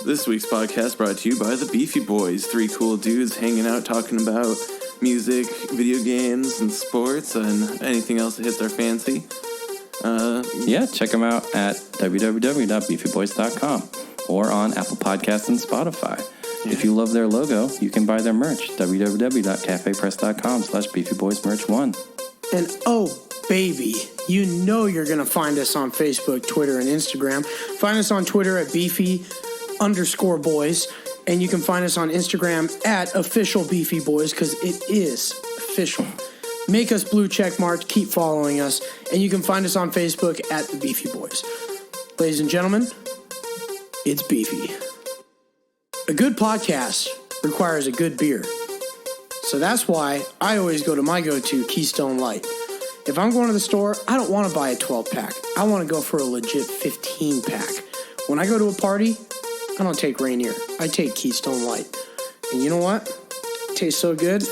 This week's podcast brought to you by the Beefy Boys, three cool dudes hanging out talking about music, video games, and sports, and anything else that hits our fancy. Check them out at www.beefyboys.com or on Apple Podcasts and Spotify. If you love their logo, you can buy their merch, www.cafepress.com/beefyboysmerch1. And oh, baby, you know you're going to find us on Facebook, Twitter, and Instagram. Find us on Twitter at Beefy_Boys. And you can find us on Instagram at Official Beefy Boys, because it is official. Make us blue check marked, keep following us, and you can find us on Facebook at the Beefy Boys. Ladies and gentlemen, it's Beefy. A good podcast requires a good beer. So that's why I always go to my go-to, Keystone Light. If I'm going to the store, I don't want to buy a 12-pack. I want to go for a legit 15-pack. When I go to a party, I don't take Rainier. I take Keystone Light. And you know what? It tastes so good,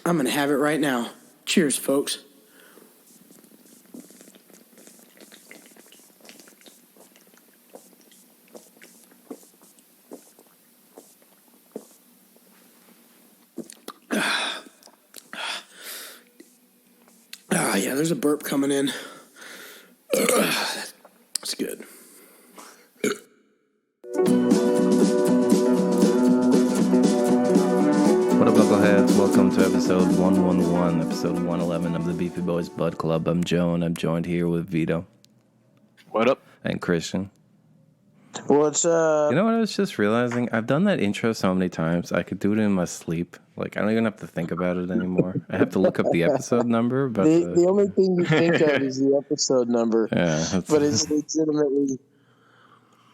I'm going to have it right now. Cheers, folks. Yeah, there's a burp coming in. That's good. What up, knuckleheads? Welcome to episode 111, episode 111 of the Beefy Boys Bud Club. I'm Joe, and I'm joined here with Vito. What up? And Christian. What's up? You know what I was just realizing? I've done that intro so many times, I could do it in my sleep. Like, I don't even have to think about it anymore. I have to look up the episode number, but... The only thing you think of is the episode number. Yeah. But it's legitimately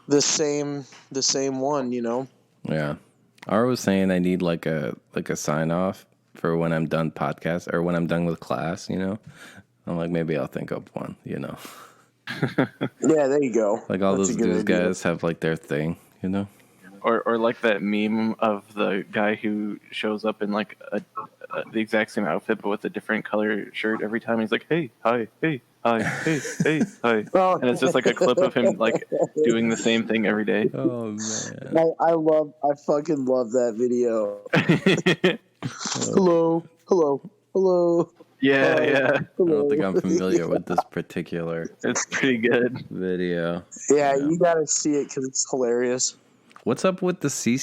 the same one, you know? Yeah. I was saying I need like a sign-off for when I'm done podcast, or when I'm done with class, you know? I'm like, maybe I'll think up one, you know? Yeah, there you go. Like all those guys have like their thing, you know? Or like that meme of the guy who shows up in like the exact same outfit but with a different color shirt every time. He's like, hey, hi, hey, hi, hey, hey, hi. Oh. And it's just like a clip of him like doing the same thing every day. Oh, man. I fucking love that video. Hello. Yeah. I don't think I'm familiar with this particular It's pretty good. video. Yeah, you gotta see it because it's hilarious. What's up with the sea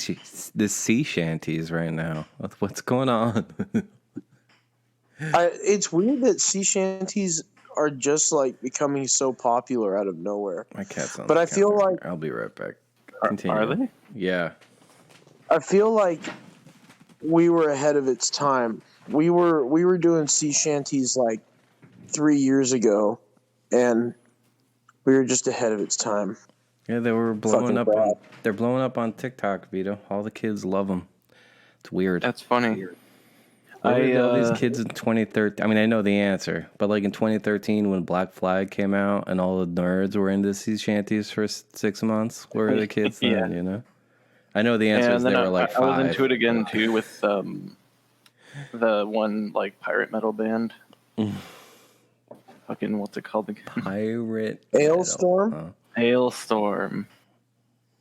shanties right now? What's going on? It's weird that sea shanties are just like becoming so popular out of nowhere. My cat's on. But the I feel counter. like I'll be right back. Are they? Yeah. I feel like we were ahead of its time. We were doing sea shanties like 3 years ago, and we were just ahead of its time. Yeah, they were blowing Fucking up bad. they're blowing up on TikTok, Vito. All the kids love them. It's weird. That's funny. All these kids in 2013. I mean, I know the answer, but like in 2013 when Black Flag came out and all the nerds were into sea shanties for 6 months, where were the kids then, Yeah. you know? I know the answer is they were like 5. I was into it again too with the one like pirate metal band. Fucking what's it called again? Pirate Hailstorm? metal, huh?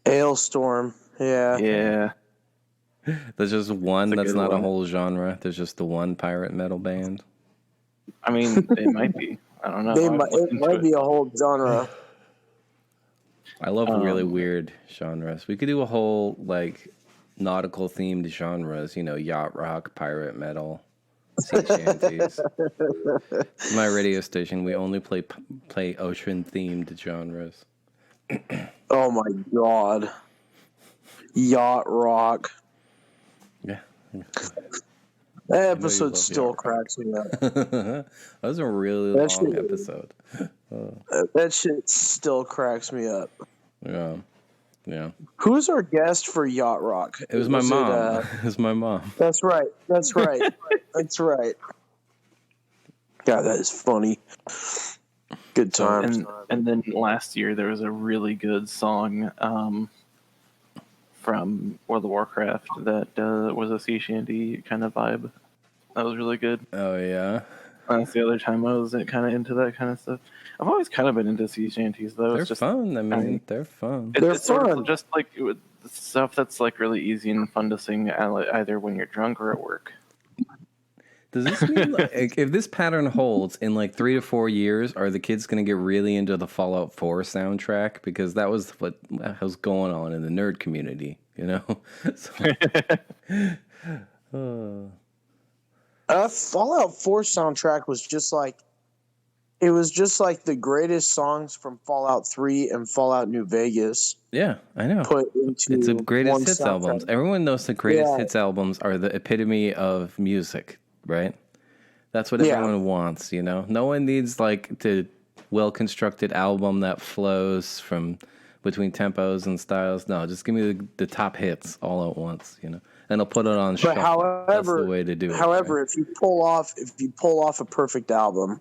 Hailstorm. Yeah. Yeah. There's just one That's a that's good not a one. whole genre. There's just the one pirate metal band. I mean, it might be. I don't know. It might be a whole genre. I love really weird genres. We could do a whole like nautical themed genres, you know, yacht rock, pirate metal, sea shanties. My radio station, we only play ocean themed genres. Oh my god. Yacht rock. Yeah. That episode love still yacht rock. cracks me up. That was a really That long shit- episode. That shit still cracks me up. Yeah. Yeah. Who's our guest for Yacht Rock? It was my mom. It, It was my mom. that's right. That's right. God, that is funny. Good times. And then last year there was a really good song from World of Warcraft that was a sea shanty kind of vibe. That was really good. Oh, yeah. That's the other time I was kind of into that kind of stuff. I've always kind of been into sea shanties, though. They're It's just fun. I mean, they're fun. It's They're sort fun. of just like stuff that's like really easy and fun to sing either when you're drunk or at work. Does this mean like, if this pattern holds in like 3 to 4 years, are the kids going to get really into the Fallout 4 soundtrack? Because that was what was going on in the nerd community, you know? Fallout 4 soundtrack was just like, it was just like the greatest songs from Fallout 3 and Fallout New Vegas. Yeah, I know. Put into It's the greatest one hits soundtrack. albums. Everyone knows the greatest hits albums are the epitome of music, right? That's what everyone wants, you know? No one needs like the well-constructed album that flows from between tempos and styles. No, just give me the top hits all at once, you know? And I'll put it on shuffle. However, that's the way to do it. However, right? if you pull off a perfect album,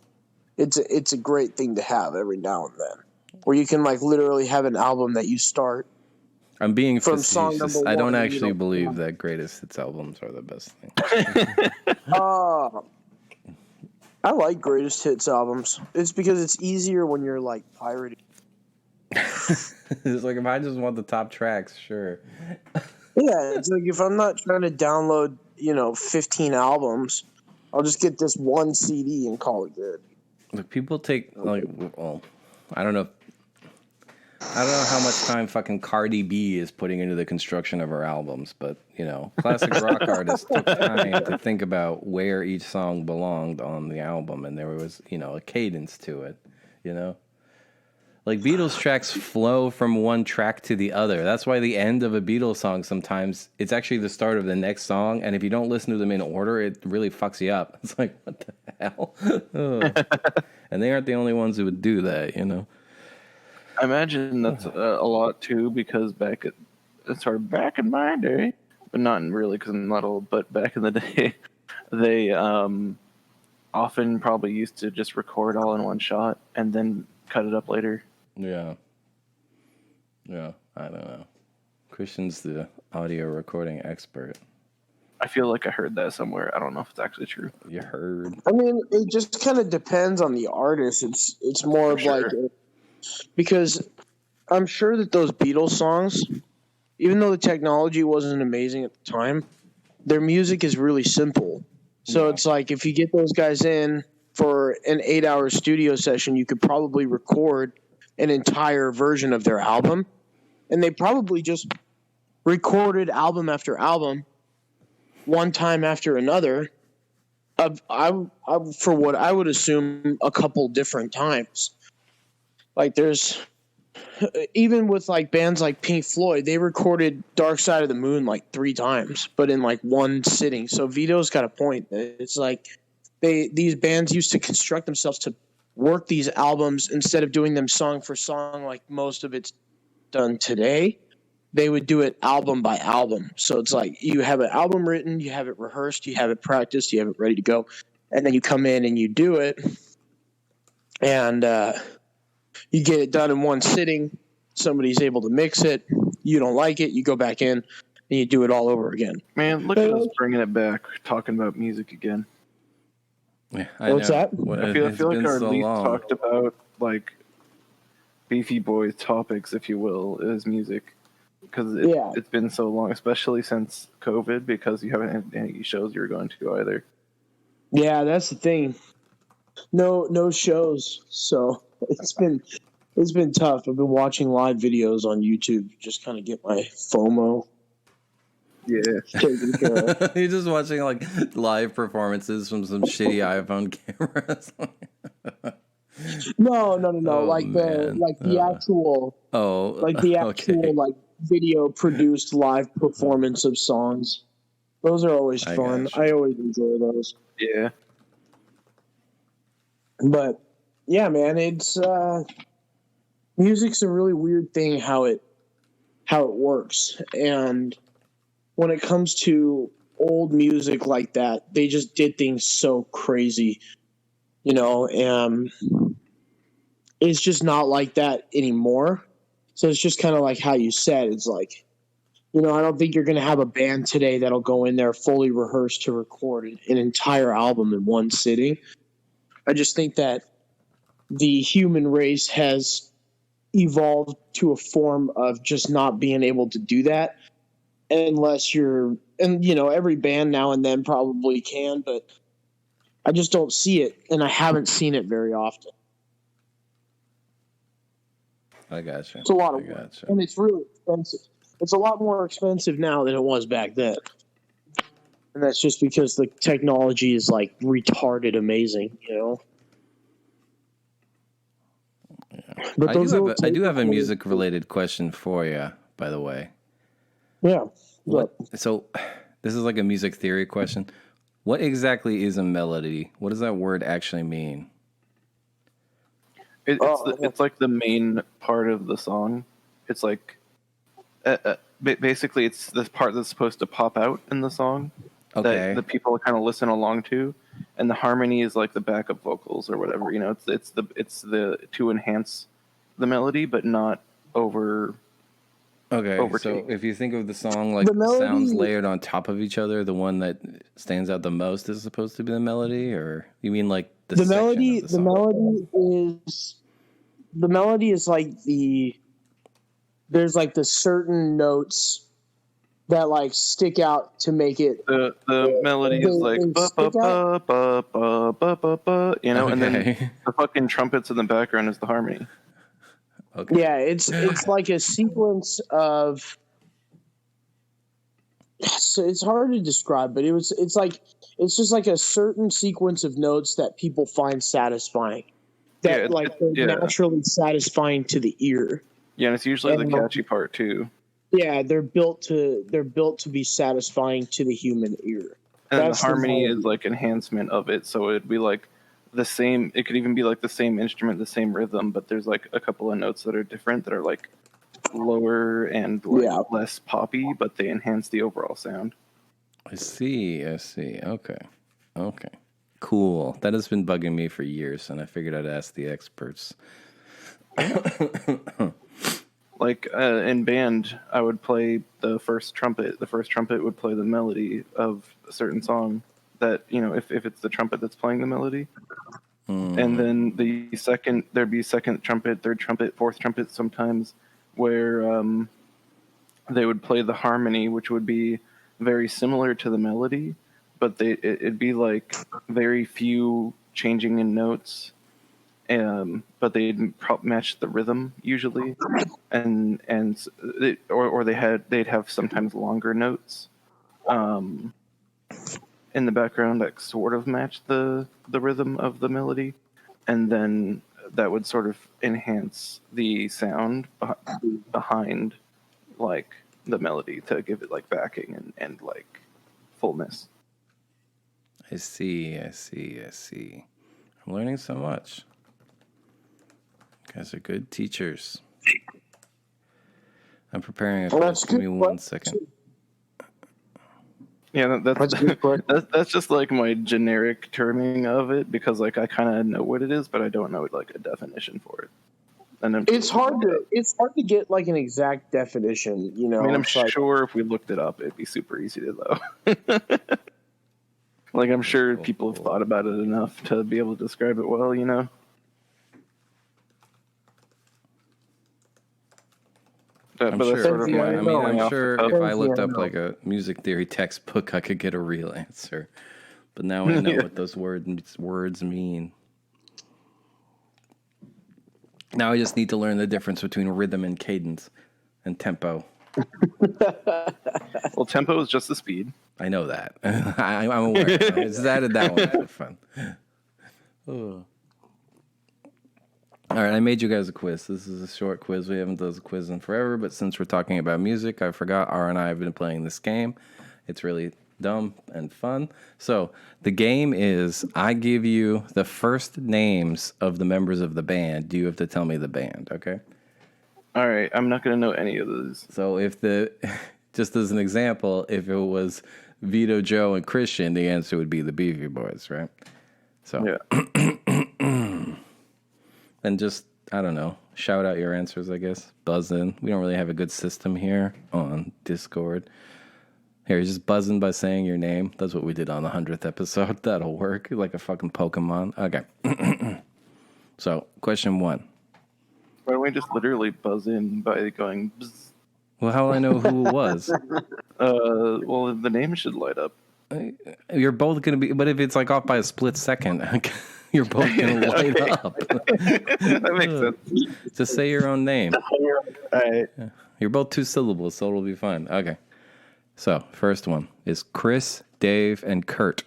it's a great thing to have every now and then. Where you can like literally have an album that you start. I'm being from song facetious. number I don't one, actually believe that greatest hits albums are the best thing. I like greatest hits albums. It's because it's easier when you're like pirating. It's like if I just want the top tracks, sure. Yeah, it's like if I'm not trying to download, 15 albums, I'll just get this one CD and call it good. Look, people take like, well, I don't know how much time fucking Cardi B is putting into the construction of her albums, but classic rock artists took time to think about where each song belonged on the album, and there was a cadence to it, Like Beatles tracks flow from one track to the other. That's why the end of a Beatles song sometimes it's actually the start of the next song, and if you don't listen to them in order, it really fucks you up. It's like, what the hell? And they aren't the only ones who would do that, I imagine that's a lot too, because back in my day, but not really because I'm not old, but back in the day, they often probably used to just record all in one shot and then cut it up later. Yeah, I don't know. Christian's the audio recording expert. I feel like I heard that somewhere. I don't know if it's actually true. You heard? I mean, it just kind of depends on the artist. It's more of like, because I'm sure that those Beatles songs, even though the technology wasn't amazing at the time, their music is really simple. So it's like if you get those guys in for an 8-hour studio session, you could probably record an entire version of their album, and they probably just recorded album after album, one time after another, for what I would assume a couple different times. Like there's, even with like bands like Pink Floyd, they recorded Dark Side of the Moon like 3 times, but in like one sitting. So Vito's got a point. It's like these bands used to construct themselves to work these albums instead of doing them song for song like most of it's done today. They would do it album by album. So it's like you have an album written, you have it rehearsed, you have it practiced, you have it ready to go, and then you come in and you do it, and you get it done in one sitting. Somebody's able to mix it. You don't like it, you go back in and you do it all over again. Man, look at us bringing it back, talking about music again. Yeah, What's that? I feel like our least talked about like Beefy Boys topics, if you will, is music. Because it's been so long, especially since COVID, because you haven't had any shows you're going to either. Yeah, that's the thing. No shows, so it's been tough. I've been watching live videos on YouTube, just kind of get my FOMO. Yeah, Taken care of. You're just watching like live performances from some shitty iPhone cameras. No. Oh, The actual like video produced live performance of songs. Those are always fun. I always enjoy those. Yeah. But yeah, man, it's music's a really weird thing how it works. And when it comes to old music like that, they just did things so crazy, and it's just not like that anymore. So it's just kind of like how you said, it's like, I don't think you're going to have a band today that'll go in there fully rehearsed to record an entire album in one sitting. I just think that the human race has evolved to a form of just not being able to do that unless you're, and every band now and then probably can, but I just don't see it, and I haven't seen it very often. I gotcha. It's a lot of work, and it's really expensive. It's a lot more expensive now than it was back then. And that's just because the technology is like retarded amazing, Yeah. But I do have a music related question for you, by the way. Yeah. So this is like a music theory question. What exactly is a melody? What does that word actually mean? It's like the main part of the song. It's like basically it's the part that's supposed to pop out in the song that the people kind of listen along to, and the harmony is like the backup vocals or whatever. It's the to enhance the melody, but not over. Okay, so if you think of the song like the sounds layered on top of each other, the one that stands out the most is supposed to be the melody, or you mean like the melody? The melody is like there's like the certain notes that like stick out to make it. The melody is like ba ba ba ba ba ba ba ba, and then the fucking trumpets in the background is the harmony. Okay. Yeah, it's like a sequence of. So it's hard to describe, but it's just like a certain sequence of notes that people find satisfying. They're naturally satisfying to the ear. Yeah, and it's usually the catchy part too. Yeah, they're built to be satisfying to the human ear. And the harmony is like enhancement of it, so it'd be like the same. It could even be like the same instrument, the same rhythm, but there's like a couple of notes that are different that are like lower and less poppy, but they enhance the overall sound. I see. Okay. Cool. That has been bugging me for years, and I figured I'd ask the experts. Like in band, I would play the first trumpet. The first trumpet would play the melody of a certain song that, if it's the trumpet that's playing the melody. And then there'd be second trumpet, third trumpet, fourth trumpet sometimes, where they would play the harmony, which would be very similar to the melody, but it'd be like very few changing in notes, but they'd match the rhythm usually, they'd have sometimes longer notes in the background that sort of matched the rhythm of the melody, and then that would sort of enhance the sound behind like the melody to give it like backing and like fullness. I see. I'm learning so much. You guys are good teachers. I'm preparing a quiz. Give me 1 second. Yeah, that's just like my generic terming of it, because like I kind of know what it is, but I don't know like a definition for it. And then it's hard to get like an exact definition. I mean, I'm sure if we looked it up, it'd be super easy to know. Like I'm sure people have thought about it enough to be able to describe it well. I'm sure if I looked up like a music theory textbook, I could get a real answer. But now I know what those words mean. Now I just need to learn the difference between rhythm and cadence and tempo. Well, tempo is just the speed. I know that. I'm aware. I just added that one for fun. Oh. All right, I made you guys a quiz. This is a short quiz. We haven't done a quiz in forever, but since we're talking about music, I forgot R and I have been playing this game. It's really dumb and fun. So the game is I give you the first names of the members of the band. You have to tell me the band, okay? All right, I'm not going to know any of those. So just as an example, if it was Vito, Joe, and Christian, the answer would be the Beefy Boys, right? So yeah. And just, I don't know, shout out your answers, I guess. Buzz in. We don't really have a good system here on Discord. Here, just buzzing by saying your name. That's what we did on the 100th episode. That'll work. Like a fucking Pokemon. Okay. So, question 1. Why don't we just literally buzz in by going bzz? Well, how will I know who it was? Well, the name should light up. You're both going to be, but if it's like off by a split second, you're both going to light up. That makes sense. Just say your own name. All right. You're both 2 syllables, so it'll be fine. Okay. So, first one is Chris, Dave, and Kurt.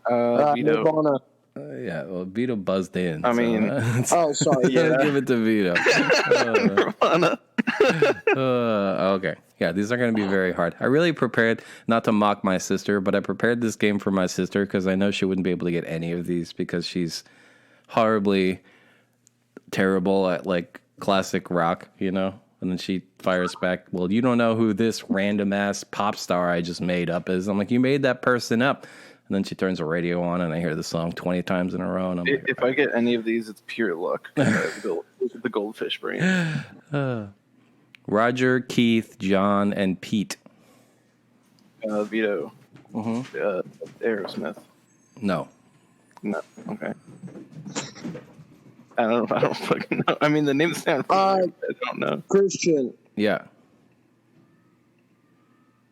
Vito. Nirvana. Yeah, well, Vito buzzed in. I mean, Oh, sorry. yeah, give it to Vito. Nirvana. Okay. Yeah, these are going to be very hard. I really prepared, not to mock my sister, but I prepared this game for my sister because I know she wouldn't be able to get any of these because she's horribly terrible at, like, classic rock, you know? And then she fires back, well, you don't know who this random-ass pop star I just made up is. I'm like, you made that person up. And then she turns the radio on, and I hear the song 20 times in a row. And I'm like, If I get any of these, it's pure luck. The goldfish brain. Roger, Keith, John, and Pete. Vito. Mm-hmm. Aerosmith. No. No. Okay. I don't fucking know. I mean, the names sound familiar, but I don't know. Christian. Yeah.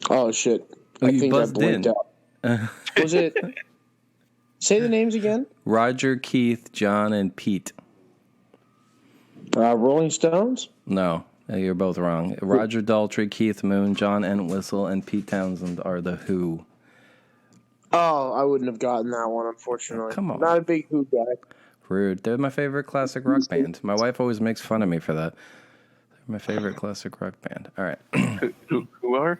Oh, shit. Oh, I you think I buzzed blinked in. out. Was it? Say the names again. Roger, Keith, John, and Pete. Rolling Stones? No, you're both wrong. Roger Daltrey, Keith Moon, John Entwistle, and Pete Townsend are the Who. Oh, I wouldn't have gotten that one, unfortunately. Come on. Not a big Who guy. Rude. They're my favorite classic rock band. My wife always makes fun of me for that. They're my favorite classic rock band. All right. Who are?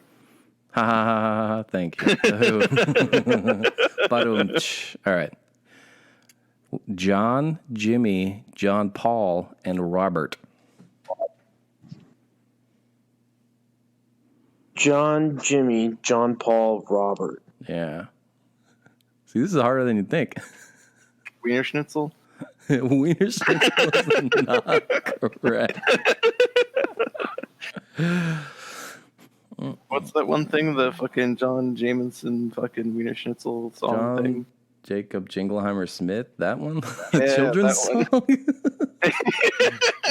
Ha ha ha ha ha. Thank you. The Who. Ba-dum-tsh. All right. John, Jimmy, John Paul, and Robert. John, Jimmy, John Paul, Robert. Yeah. See, this is harder than you think. Wiener Schnitzel? Wiener Schnitzel is not correct. What's that one thing? The fucking John Jameson fucking Wiener Schnitzel song John thing? Jacob Jingleheimer Smith, that one? Yeah, Children's that song?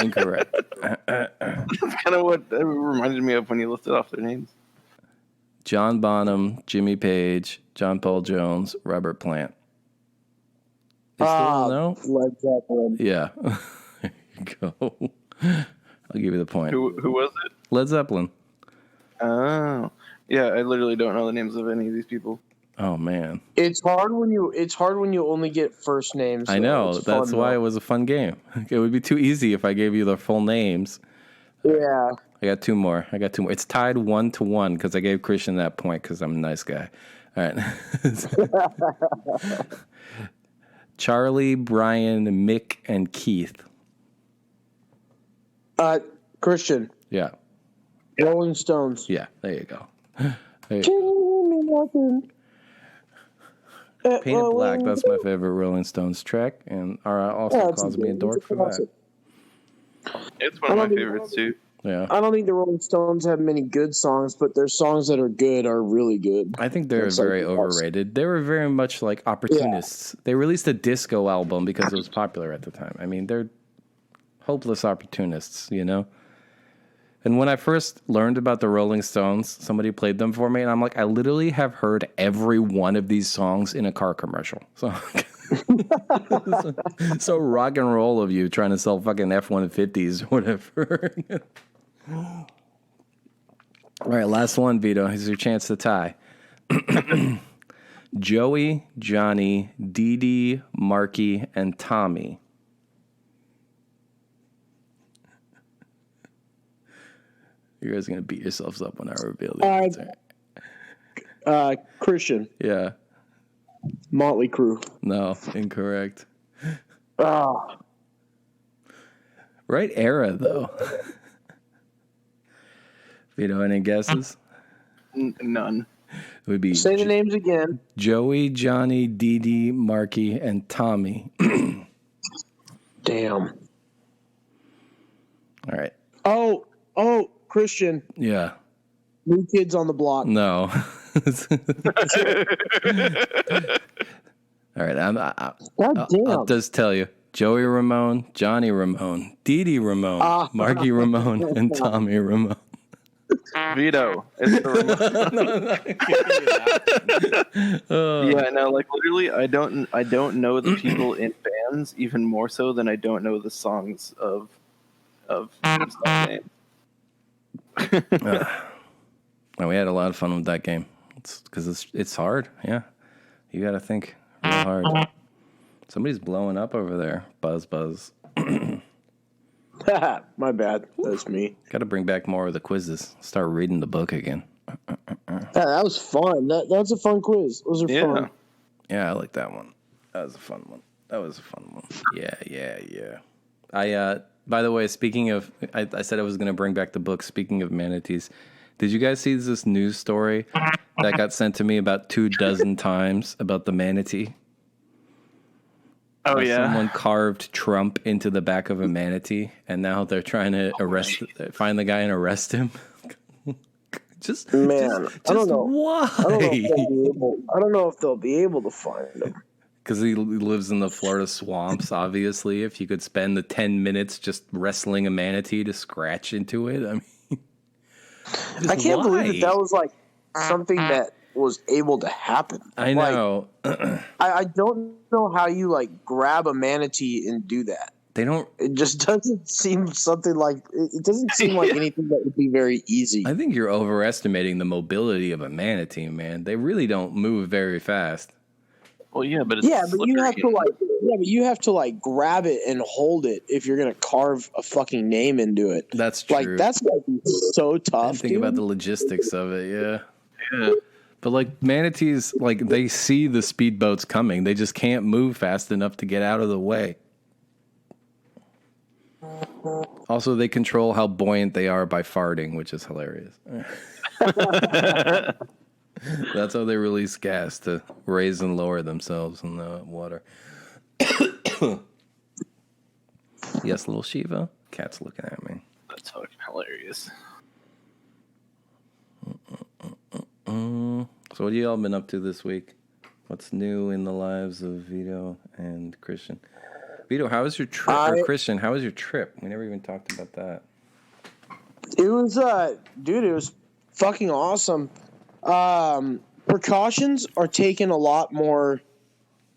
Incorrect. That's kind of what it reminded me of when you listed off their names. John Bonham, Jimmy Page, John Paul Jones, Robert Plant. You still don't know? Led Zeppelin. Yeah. There you go. I'll give you the point. Who was it? Led Zeppelin. Oh, yeah. I literally don't know the names of any of these people. Oh man, It's hard when you only get first names. I though. know. It's That's fun, why though. it was a fun game. It would be too easy if I gave you the full names. Yeah. I got two more. It's tied 1-1 because I gave Christian that point because I'm a nice guy. All right. Charlie, Brian, Mick, and Keith. Christian. Yeah. Rolling Stones. Yeah. There you go. Hey, Painted Black. That's my favorite Rolling Stones track, and also calls me a dork for that. It's one of my favorites too. Yeah. I don't think the Rolling Stones have many good songs, but their songs that are good are really good. I think they're It's very like- overrated. They were very much like opportunists. They released a disco album because it was popular at the time. I mean, they're hopeless opportunists, you know? And when I first learned about the Rolling Stones, somebody played them for me, and I'm like, I literally have heard every one of these songs in a car commercial. So, so rock and roll of you trying to sell fucking F-150s or whatever. All right, last one, Vito. Here's your chance to tie. Joey, Johnny, Dee Dee, Marky, and Tommy. You guys are going to beat yourselves up when I reveal the answer. Christian. Yeah. Motley Crue. No, incorrect. Ah. Right era, though. Vito, any guesses? None. It would be Say the names again. Joey, Johnny, Dee Dee, Marky, and Tommy. Damn. All right. Oh, Christian. Yeah. New Kids on the Block. No. All right. God damn. I'll just tell you. Joey Ramone, Johnny Ramone, Dee Dee Ramone, Marky Ramone, and Tommy Ramone. Vito. It's the Ramone. Yeah, no, like literally, I don't know the people in bands even more so than I don't know the songs of those names. Oh, we had a lot of fun with that game. It's because it's hard. Yeah, you got to think real hard. Somebody's blowing up over there. Buzz. My bad. That's me. Got to bring back more of the quizzes. Start reading the book again. Yeah, that was fun. That's a fun quiz. Those are fun. Yeah, I like that one. That was a fun one. Yeah. By the way, speaking of, I said I was going to bring back the book. Speaking of manatees, did you guys see this news story that got sent to me about 24 times about the manatee? Oh, yeah. Someone carved Trump into the back of a manatee, and now they're trying to find the guy and arrest him. Just I don't know. Why? I don't know if they'll be able to find him. Because he lives in the Florida swamps, obviously. If you could spend the 10 minutes just wrestling a manatee to scratch into it, I mean... I can't believe that was, like, something that was able to happen. I know. I don't know how you, like, grab a manatee and do that. They don't... It just doesn't seem something like... It doesn't seem like anything that would be very easy. I think you're overestimating the mobility of a manatee, man. They really don't move very fast. Well, yeah, but you have to like grab it and hold it if you're gonna carve a fucking name into it. That's true. Like that's gonna be so tough. Think about the logistics of it. Yeah. But like manatees, like they see the speedboats coming. They just can't move fast enough to get out of the way. Also, they control how buoyant they are by farting, which is hilarious. That's how they release gas, to raise and lower themselves in the water. Yes, little Shiva. Cat's looking at me. That's fucking hilarious. So what have y'all been up to this week? What's new in the lives of Vito and Christian? Vito, how was your trip? Or Christian, how was your trip? We never even talked about that. It was, dude, it was fucking awesome. Precautions are taken a lot more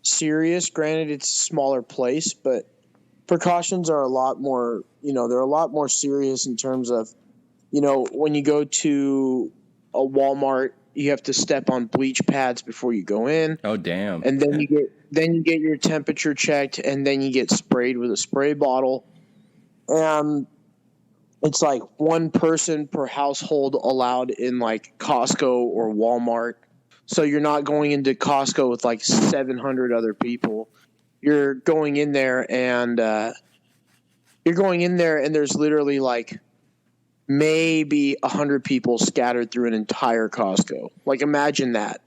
serious. Granted, it's a smaller place, but precautions are a lot more, they're a lot more serious in terms of, when you go to a Walmart, you have to step on bleach pads before you go in. Oh, damn. And then you get your temperature checked, and then you get sprayed with a spray bottle. It's like one person per household allowed in like Costco or Walmart. So you're not going into Costco with like 700 other people. You're going in there and there's literally like maybe 100 people scattered through an entire Costco. Like imagine that,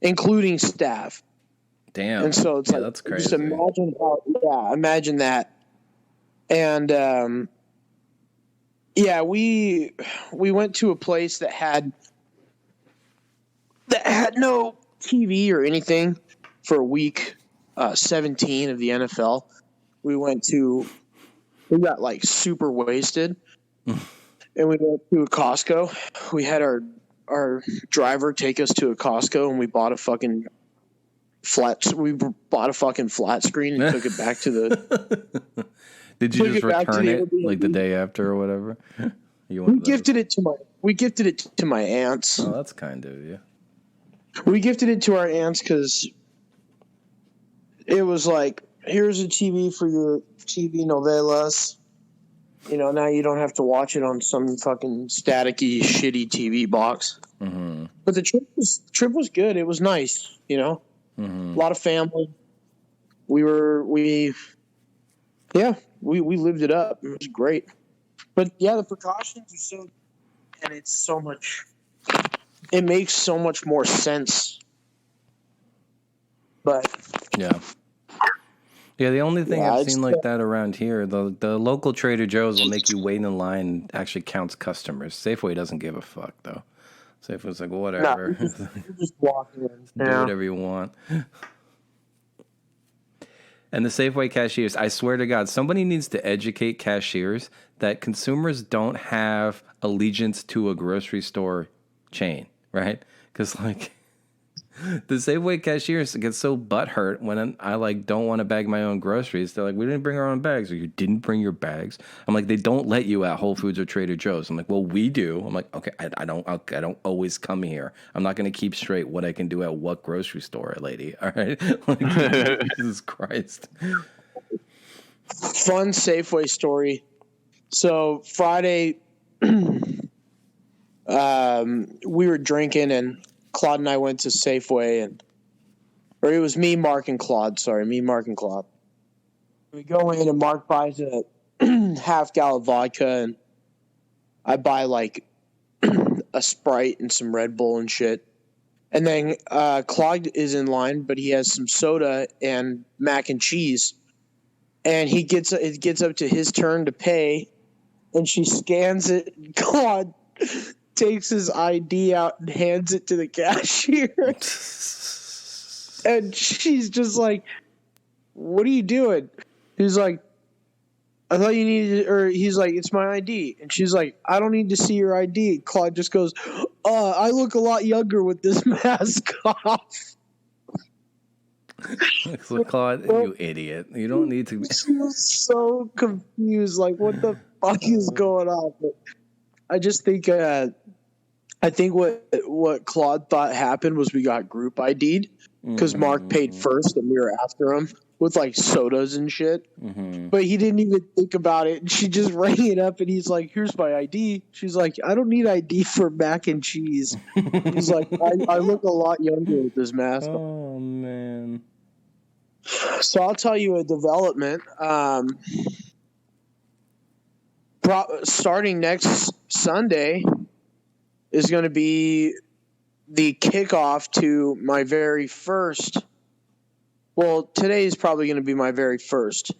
including staff. Damn. And so it's like, that's crazy. Just imagine that. And, yeah, we went to a place that had no TV or anything for week 17 of the NFL. We got like super wasted, and we went to a Costco. We had our driver take us to a Costco, and we bought a fucking flat screen and took it back to the. Did you just return it like the day after or whatever? We gifted it to my aunts. Oh, that's kind of you. We gifted it to our aunts because it was like, here's a TV for your TV novelas. Now you don't have to watch it on some fucking staticky, shitty TV box. Mm-hmm. But the trip was good. It was nice. Mm-hmm. A lot of family. We lived it up. It was great. But yeah, the precautions are it makes so much more sense. But yeah, the only thing I've seen like that around here, the local Trader Joe's will make you wait in line and actually counts customers. Safeway doesn't give a fuck though. Safeway's like, whatever. No, just walk in. Do whatever you want. And the Safeway cashiers, I swear to God, somebody needs to educate cashiers that consumers don't have allegiance to a grocery store chain, right? Because, like, the Safeway cashiers get so butthurt when I like don't want to bag my own groceries. They're like, we didn't bring our own bags, or you didn't bring your bags. I'm like, they don't let you at Whole Foods or Trader Joe's. I'm like, well, we do. I'm like, okay, I don't always come here. I'm not going to keep straight what I can do at what grocery store, lady. All right, like, Jesus Christ. Fun Safeway story. So Friday, we were drinking and Claude and I went to Safeway, or it was me, Mark, and Claude. Sorry, me, Mark, and Claude. We go in and Mark buys a half-gallon vodka, and I buy like a Sprite and some Red Bull and shit. And then Claude is in line, but he has some soda and mac and cheese. And it gets up to his turn to pay, and she scans it. Claude takes his ID out and hands it to the cashier. And she's just like, what are you doing? He's like, I thought you needed, or he's like, it's my ID. And she's like, I don't need to see your ID. Claude just goes, I look a lot younger with this mask off. So Claude, you idiot. You don't need to be. She was so confused. Like, what the fuck is going on? But I just think, I think what Claude thought happened was we got group ID'd because Mark paid first and we were after him with like sodas and shit. But he didn't even think about it. And she just rang it up and he's like, here's my ID. She's like, I don't need ID for mac and cheese. He's like, I look a lot younger with this mask. Oh, man. So I'll tell you a development. Starting next Sunday is going to be the kickoff to my very first. Well, today is probably going to be my very first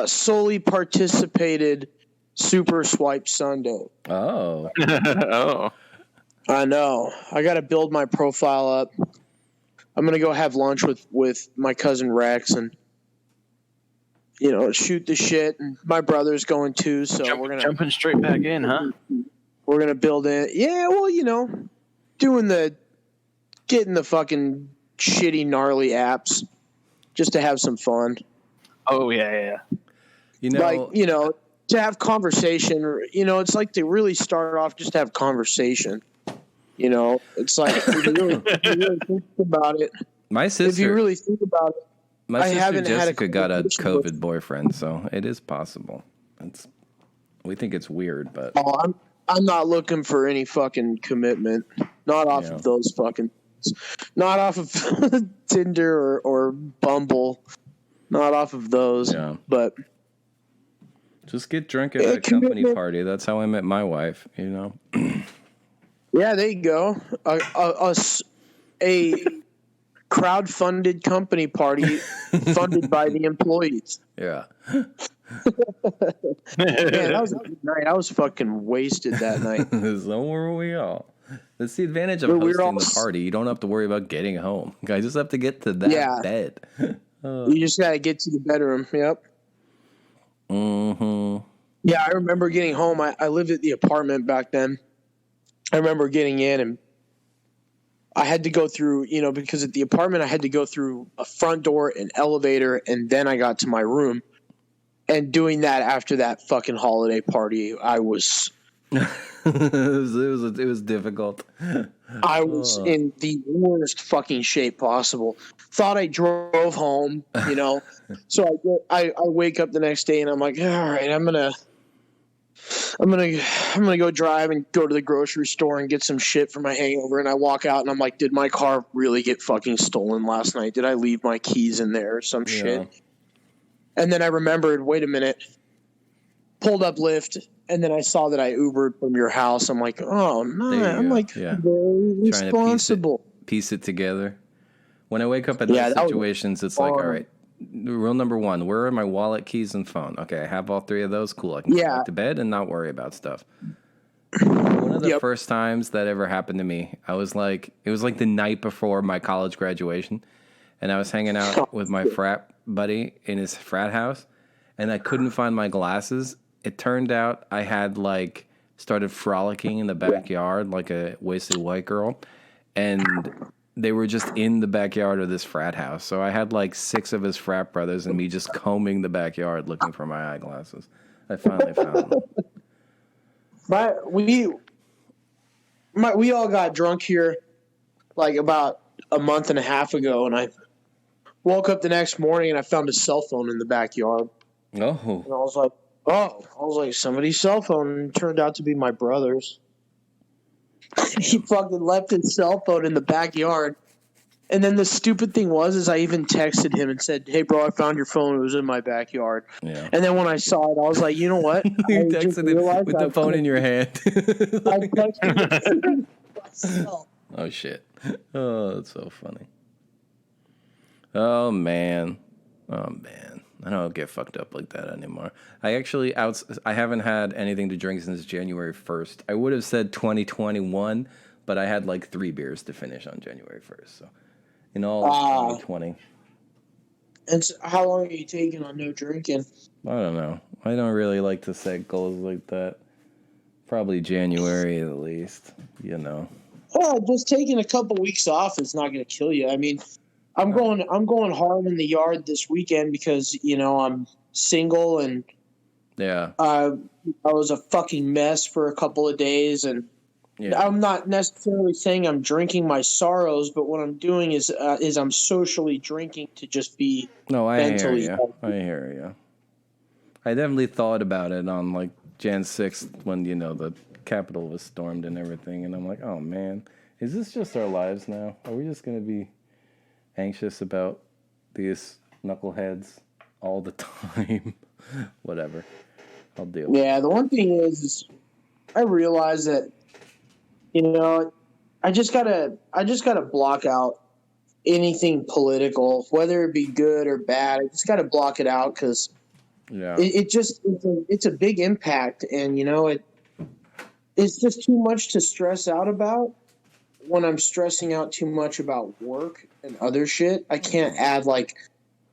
solely participated Super Swipe Sunday. Oh. Oh. I know. I got to build my profile up. I'm going to go have lunch with my cousin Rex and, shoot the shit. And my brother's going too, so we're going to... Jumping straight back in, huh? We're going to build it. Yeah, well, getting the fucking shitty, gnarly apps just to have some fun. Oh, yeah. To have conversation, or, it's like to really start off just to have conversation. It's like if you really think about it. My sister, if you really think about it, my sister Jessica got a COVID boyfriend, so it is possible. We think it's weird, but I'm not looking for any fucking commitment. Not off of those fucking, not off of Tinder or Bumble. Not off of those. Yeah. But just get drunk at a company party. That's how I met my wife. Yeah, there you go. A crowd-funded company party funded by the employees. Yeah. Man, that was a good night. I was fucking wasted that night. So were we all. That's the advantage of hosting the party. You don't have to worry about getting home. You just have to get to that bed. You just got to get to the bedroom. Yep. Mm-hmm. Yeah, I remember getting home. I lived at the apartment back then. I remember getting in and I had to go through, because at the apartment I had to go through a front door, an elevator, and then I got to my room. And doing that after that fucking holiday party, I was... it was difficult. I was in the worst fucking shape possible. Thought I drove home, So I wake up the next day and I'm like, all right, I'm gonna go drive and go to the grocery store and get some shit for my hangover. And I walk out and I'm like, did my car really get fucking stolen last night? Did I leave my keys in there or some shit? And then I remembered, wait a minute, pulled up Lyft, and then I saw that I Ubered from your house. I'm like, oh no, I'm like very responsible. Trying to piece it together. When I wake up at those situations, it's like, all right, rule number one, where are my wallet, keys, and phone? Okay, I have all three of those. Cool. I can go back to bed and not worry about stuff. One of the Yep. first times that ever happened to me, it was like the night before my college graduation, and I was hanging out with my frat buddy in his frat house, and I couldn't find my glasses. It turned out I had like started frolicking in the backyard like a wasted white girl, and they were just in the backyard of this frat house. So I had like 6 of his frat brothers and me just combing the backyard looking for my eyeglasses. I finally found them. We all got drunk here like about a month and a half ago, and I woke up the next morning and I found a cell phone in the backyard. Oh, And I was like, somebody's cell phone, and it turned out to be my brother's. He fucking left his cell phone in the backyard. And then the stupid thing was I even texted him and said, "Hey, bro, I found your phone. It was in my backyard." yeah. And then when I saw it, I was like, you know what? You texted him with the phone in your hand. I texted him myself. Oh, shit. Oh, that's so funny. Oh, man. I don't get fucked up like that anymore. I haven't had anything to drink since January 1st. I would have said 2021, but I had like 3 beers to finish on January 1st. So, in all, 2020. And so how long are you taking on no drinking? I don't know. I don't really like to set goals like that. Probably January at least, you know. Well, just taking a couple weeks off is not going to kill you. I mean, I'm going hard in the yard this weekend because, you know, I'm single and Yeah. I was a fucking mess for a couple of days, and Yeah. I'm not necessarily saying I'm drinking my sorrows, but what I'm doing is I'm socially drinking to just be No, I mentally hear you. healthy. I hear you. I definitely thought about it on like Jan 6th when, you know, the Capitol was stormed and everything, and I'm like, oh man, is this just our lives now? Are we just going to be anxious about these knuckleheads all the time? Whatever. I'll deal with it. Yeah, the one thing is I realize that, you know, I just gotta block out anything political, whether it be good or bad. I just gotta block it out because Yeah. it's a big impact, and you know it's just too much to stress out about. When I'm stressing out too much about work and other shit, I can't add like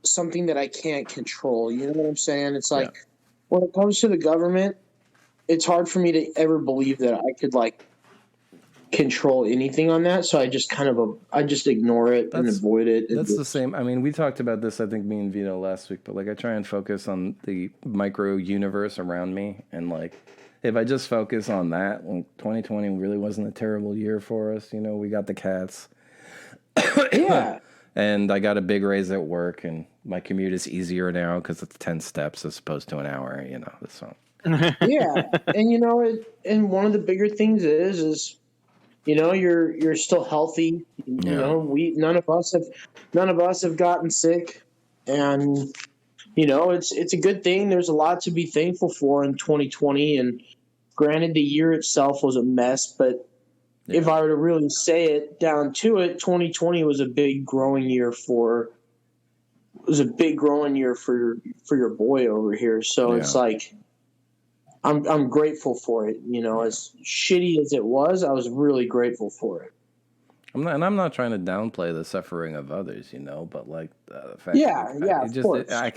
something that I can't control. You know what I'm saying? It's like when it comes to the government, it's hard for me to ever believe that I could like control anything on that. So I just I just ignore it and avoid it. That's the same. I mean, we talked about this, I think, me and Vito last week, but like I try and focus on the micro universe around me. And like, if I just focus on that, well, 2020 really wasn't a terrible year for us. You know, we got the cats. Yeah. And I got a big raise at work, and my commute is easier now because it's 10 steps as opposed to an hour, you know, that's all. Yeah. And you know, and one of the bigger things is, you know, you're still healthy. You know, none of us have gotten sick, and you know, it's a good thing. There's a lot to be thankful for in 2020, and granted, the year itself was a mess, but if I were to really say it down to it, 2020 was a big growing year for your boy over here. So it's like I'm grateful for it. You know, as shitty as it was, I was really grateful for it. I'm not trying to downplay the suffering of others, you know, but like the fact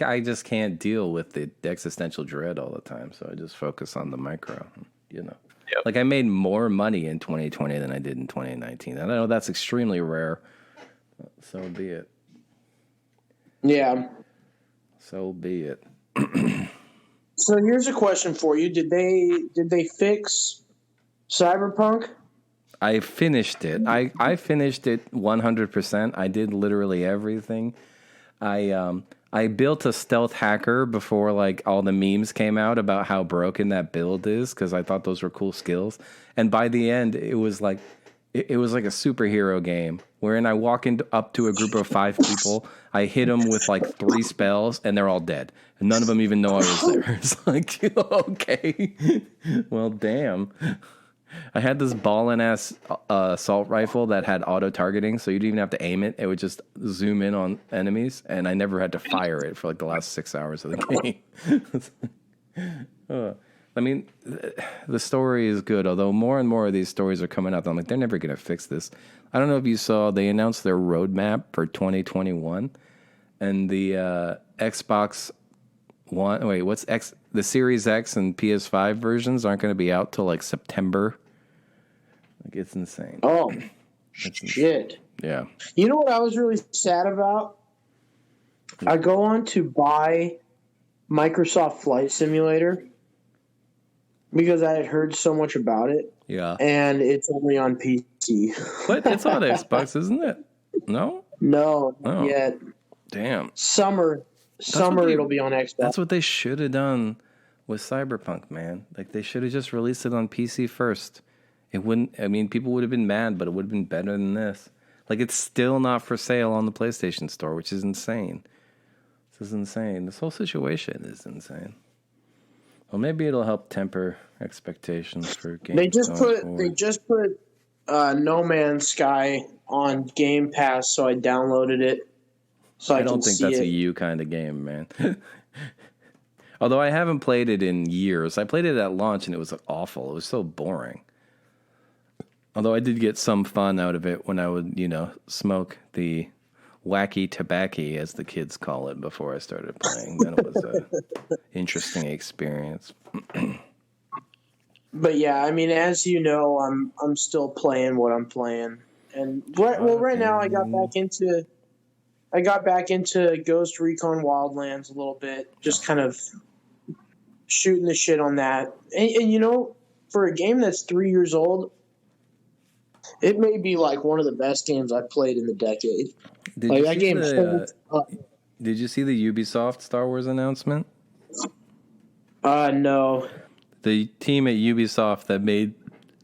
I just can't deal with the existential dread all the time. So I just focus on the micro, you know. Yep. Like I made more money in 2020 than I did in 2019. And I know that's extremely rare. So be it. Yeah. So be it. So here's a question for you. Did they fix Cyberpunk? I finished it. I finished it 100%. I did literally everything. I built a stealth hacker before like all the memes came out about how broken that build is because I thought those were cool skills. And by the end, it was like a superhero game wherein I walk up to a group of 5 people. I hit them with like 3 spells and they're all dead. And none of them even know I was there. It's like, okay, well, damn. I had this ballin' ass assault rifle that had auto targeting, so you didn't even have to aim it. It would just zoom in on enemies, and I never had to fire it for like the last 6 hours of the game. I mean, the story is good, although more and more of these stories are coming out. I'm like, they're never going to fix this. I don't know if you saw, they announced their roadmap for 2021, and the Xbox One, the Series X and PS5 versions aren't going to be out till like September. Like, it's insane. Oh, shit. Yeah. You know what I was really sad about? I go on to buy Microsoft Flight Simulator because I had heard so much about it. Yeah. And it's only on PC. But it's on Xbox, isn't it? No? No, not yet. Damn. Summer it'll be on Xbox. That's what they should have done with Cyberpunk, man. Like, they should have just released it on PC first. It wouldn't, I mean, people would have been mad, but it would have been better than this. Like, it's still not for sale on the PlayStation Store, which is insane. This is insane. This whole situation is insane. Well, maybe it'll help temper expectations for games. They just put No Man's Sky on Game Pass, so I downloaded it. So I don't think that's a you kind of game, man. Although I haven't played it in years. I played it at launch and it was awful. It was so boring. Although I did get some fun out of it when I would, smoke the wacky tobacco, as the kids call it, before I started playing. Then it was an interesting experience. But yeah, I mean, as you know, I'm still playing what I'm playing, and right now I got back into Ghost Recon Wildlands a little bit, just kind of shooting the shit on that. And for a game that's 3 years old, it may be like one of the best games I've played in the decade. Did you see the Ubisoft Star Wars announcement? No. The team at Ubisoft that made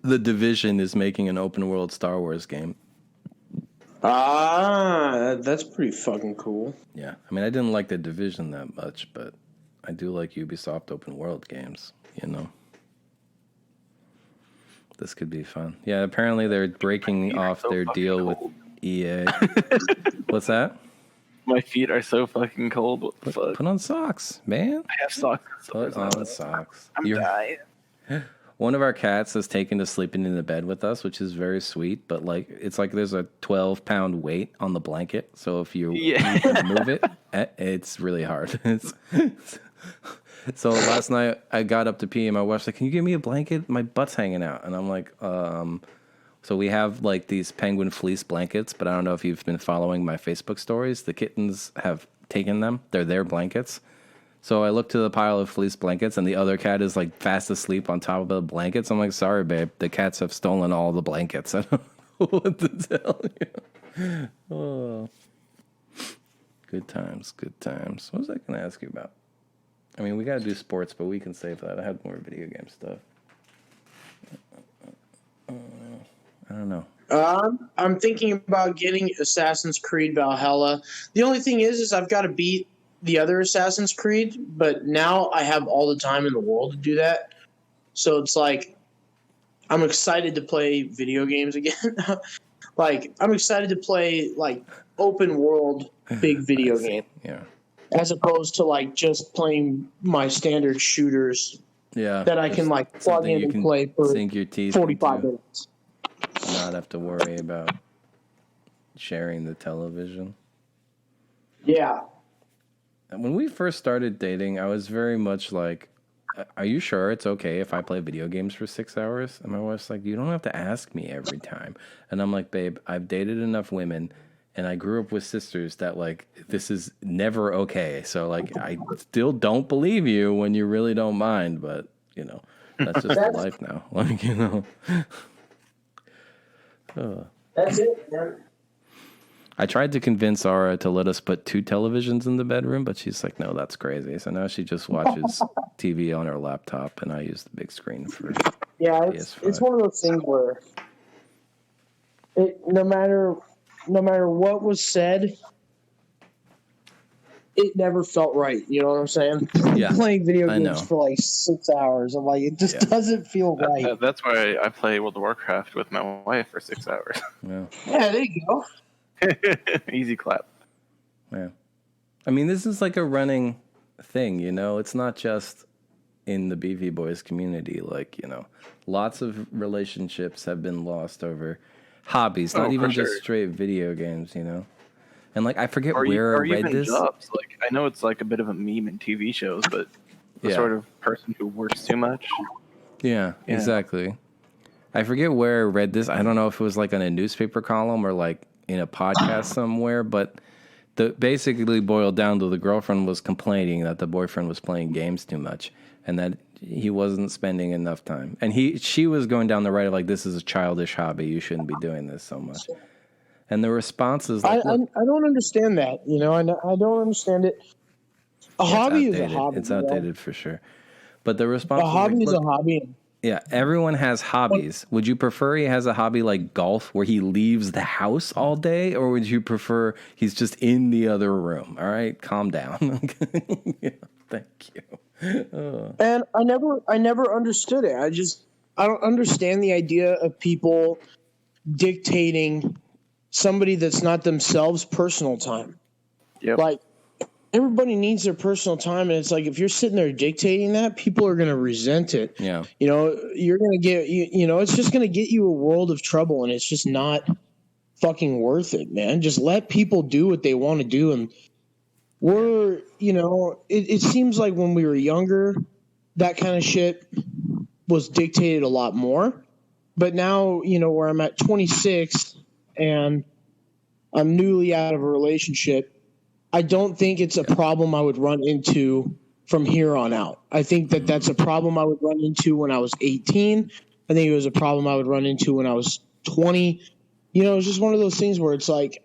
The Division is making an open world Star Wars game. That's pretty fucking cool. Yeah. I mean, I didn't like The Division that much, but I do like Ubisoft open world games, This could be fun. Yeah, apparently they're breaking off their deal with EA. What's that? My feet are so fucking cold. What the fuck? Put on socks, man. I have socks. Put on socks. I'm dying. One of our cats is taken to sleeping in the bed with us, which is very sweet, but it's like there's a 12-pound weight on the blanket. So if you move it, it's really hard. So last night I got up to pee and my wife's like, "Can you give me a blanket? My butt's hanging out." And I'm like, So we have like these penguin fleece blankets, but I don't know if you've been following my Facebook stories. The kittens have taken them. They're their blankets. So I look to the pile of fleece blankets and the other cat is like fast asleep on top of the blankets. I'm like, "Sorry, babe. The cats have stolen all the blankets." I don't know what to tell you. Oh. Good times. What was I going to ask you about? I mean, we got to do sports, but we can save that. I had more video game stuff. I don't know. I'm thinking about getting Assassin's Creed Valhalla. The only thing is I've got to beat the other Assassin's Creed, but now I have all the time in the world to do that. So it's like I'm excited to play video games again. Like I'm excited to play like open world big video game. Yeah. As opposed to like just playing my standard shooters that I can like plug in and play for sink your teeth 45 minutes. Not have to worry about sharing the television. Yeah. When we first started dating, I was very much like, "Are you sure it's okay if I play video games for 6 hours?" And my wife's like, "You don't have to ask me every time." And I'm like, "Babe, I've dated enough women and I grew up with sisters that like this is never okay. So like I still don't believe you when you really don't mind, but that's just life now." Like, That's it, man. I tried to convince Ara to let us put 2 televisions in the bedroom, but she's like, "No, that's crazy." So now she just watches TV on her laptop, and I use the big screen for it's one of those things where no matter what was said, it never felt right. You know what I'm saying? Yeah. Playing video games for like 6 hours. I'm like, it just doesn't feel right. That's why I play World of Warcraft with my wife for 6 hours. Yeah. Yeah, there you go. Easy clap. Yeah. I mean, this is like a running thing, It's not just in the Beefy Boys community. Like, you know, lots of relationships have been lost over hobbies, not even just straight video games, you know? And, like, I forget where I read this. Jobs. Like, I know it's like a bit of a meme in TV shows, but the sort of person who works too much. Yeah, exactly. I forget where I read this. I don't know if it was like on a newspaper column or like in a podcast somewhere, but basically boiled down to the girlfriend was complaining that the boyfriend was playing games too much and that he wasn't spending enough time. And she was going down the right of like, this is a childish hobby. You shouldn't be doing this so much. And the response is like, I don't understand that. You know, I don't understand it. A hobby is a hobby. It's outdated for sure. But the response a hobby is a hobby. Yeah, everyone has hobbies. Would you prefer he has a hobby like golf where he leaves the house all day, or would you prefer he's just in the other room? All right, calm down. Yeah, thank you. And I never understood it. I don't understand the idea of people dictating somebody that's not themselves personal time. Yep. Like, everybody needs their personal time, and it's like if you're sitting there dictating that, people are going to resent it. Yeah. You know, you're going to get you know, it's just going to get you a world of trouble, and it's just not fucking worth it, man. Just let people do what they want to do. And we're, you know, it seems like when we were younger, that kind of shit was dictated a lot more. But now, you know, where I'm at 26 and I'm newly out of a relationship, I don't think it's a problem I would run into from here on out. I think that that's a problem I would run into when I was 18. I think it was a problem I would run into when I was 20. You know, it's just one of those things where it's like,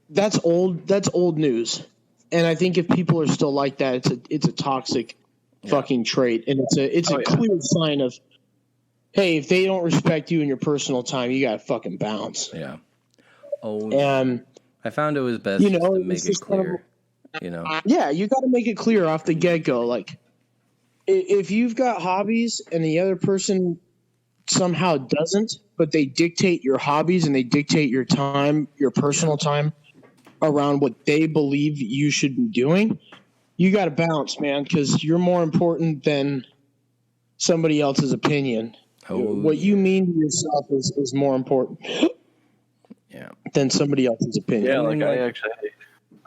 that's old news. And I think if people are still like that, it's a toxic fucking trait. And it's a clear sign of, hey, if they don't respect you in your personal time, you got to fucking bounce. Yeah. Oh, and I found it was best to make it clear, you know? Yeah, you got to make it clear off the get-go. Like, if you've got hobbies and the other person somehow doesn't, but they dictate your hobbies and they dictate your time, your personal time around what they believe you should be doing, you got to bounce, man, because you're more important than somebody else's opinion. What you mean to yourself is more important. Than somebody else's opinion. Yeah, like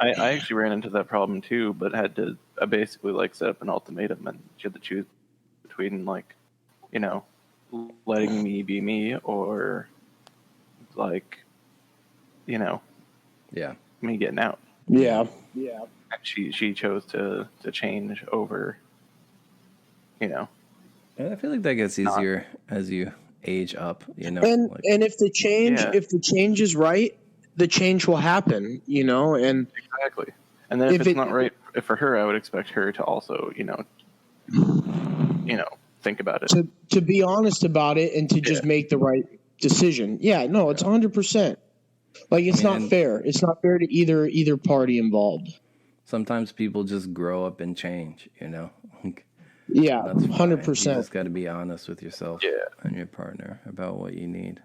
I actually ran into that problem too, but had to basically like set up an ultimatum, and you had to choose between like, you know, letting me be me or like, you know, me getting out. Yeah. And she chose to change over, you know. I feel like that gets easier as you age up, you know. And if the change is right, the change will happen, you know. And exactly. And then if it's not right for her, I would expect her to also, you know, think about it. To be honest about it and to just make the right decision. Yeah, no, it's 100%. Like, it's not fair. It's not fair to either party involved. Sometimes people just grow up and change, you know. Yeah, 100%. You just got to be honest with yourself and your partner about what you need.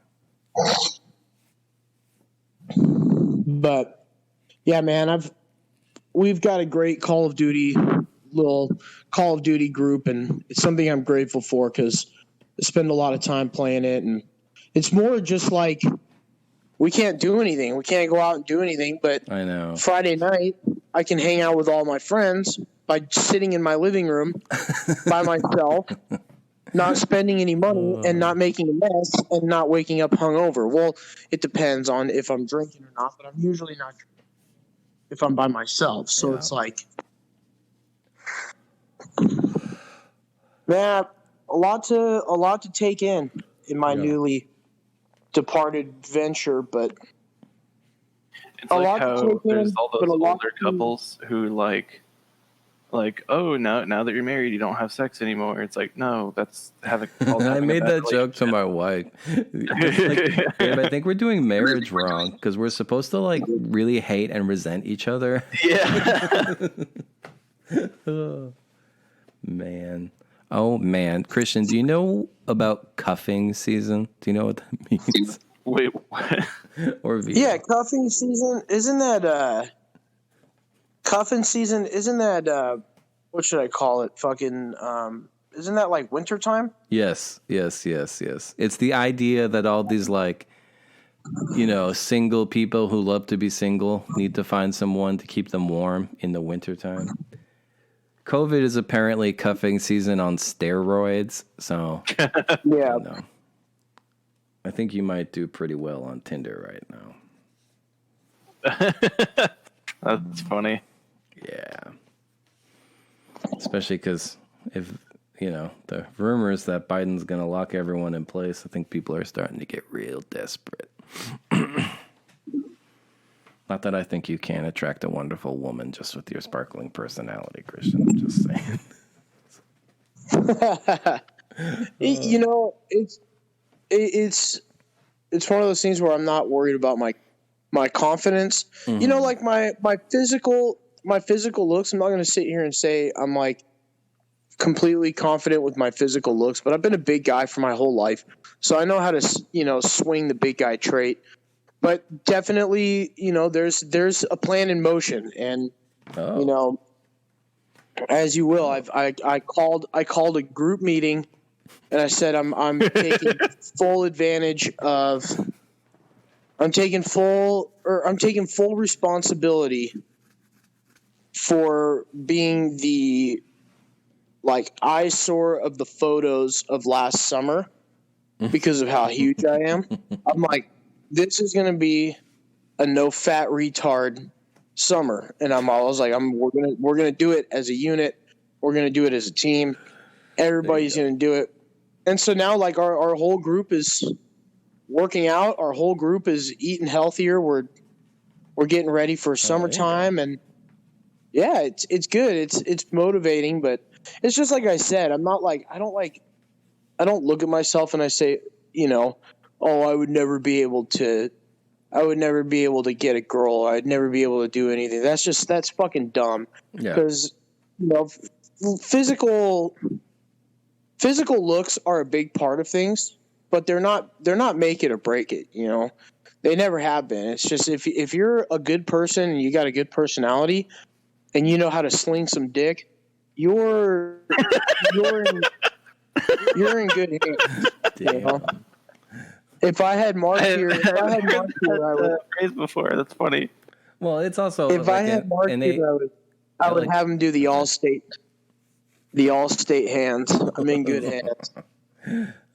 But yeah, man, we've got a great little Call of Duty group, and it's something I'm grateful for because I spend a lot of time playing it, and it's more just like we can't do anything. We can't go out and do anything, but I know Friday night I can hang out with all my friends by sitting in my living room by myself, not spending any money and not making a mess and not waking up hungover. Well, it depends on if I'm drinking or not, but I'm usually not drinking if I'm by myself. So it's like, man, a lot to take in my newly departed venture, but it's like how there's all those older couples who like, oh, now that you're married, you don't have sex anymore. It's like, no, that's having. I made that joke to my wife. Like, babe, I think we're doing marriage wrong because we're supposed to like really hate and resent each other. Yeah. Oh man, Christian, do you know about cuffing season? Do you know what that means? Wait, what? Or yeah, cuffing season. Isn't that cuffing season? Isn't that what should I call it? Fucking isn't that like wintertime? Yes. It's the idea that all these like, single people who love to be single need to find someone to keep them warm in the wintertime. COVID is apparently cuffing season on steroids, so Yeah. I think you might do pretty well on Tinder right now. That's funny. Yeah. Especially because if, the rumors that Biden's going to lock everyone in place, I think people are starting to get real desperate. Not that I think you can't attract a wonderful woman just with your sparkling personality, Christian. I'm just saying. It's one of those things where I'm not worried about my confidence. Mm-hmm. Like my physical looks. I'm not going to sit here and say I'm like completely confident with my physical looks, but I've been a big guy for my whole life, so I know how to swing the big guy trait. But definitely, there's a plan in motion, and as you will, I called a group meeting, and I said I'm taking full advantage of. I'm taking full responsibility for being the eyesore of the photos of last summer because of how huge I am. I'm like, this is going to be a no fat retard summer. And we're going to do it as a unit. We're going to do it as a team. Everybody's going to do it. And so now our whole group is working out. Our whole group is eating healthier. We're getting ready for summertime. And yeah, it's good. It's motivating, but it's just like I said, I'm not I don't look at myself and I say, I would never be able to get a girl. I'd never be able to do anything. That's fucking dumb. Yeah. Because, physical looks are a big part of things, but they're not make it or break it. They never have been. It's just, if you're a good person and you got a good personality and you know how to sling some dick, you're in good hands. If I had Mark here, I would phrase before. That's funny. Well, it's also if I had Mark here, I would have him do the Allstate hands. I'm in good hands.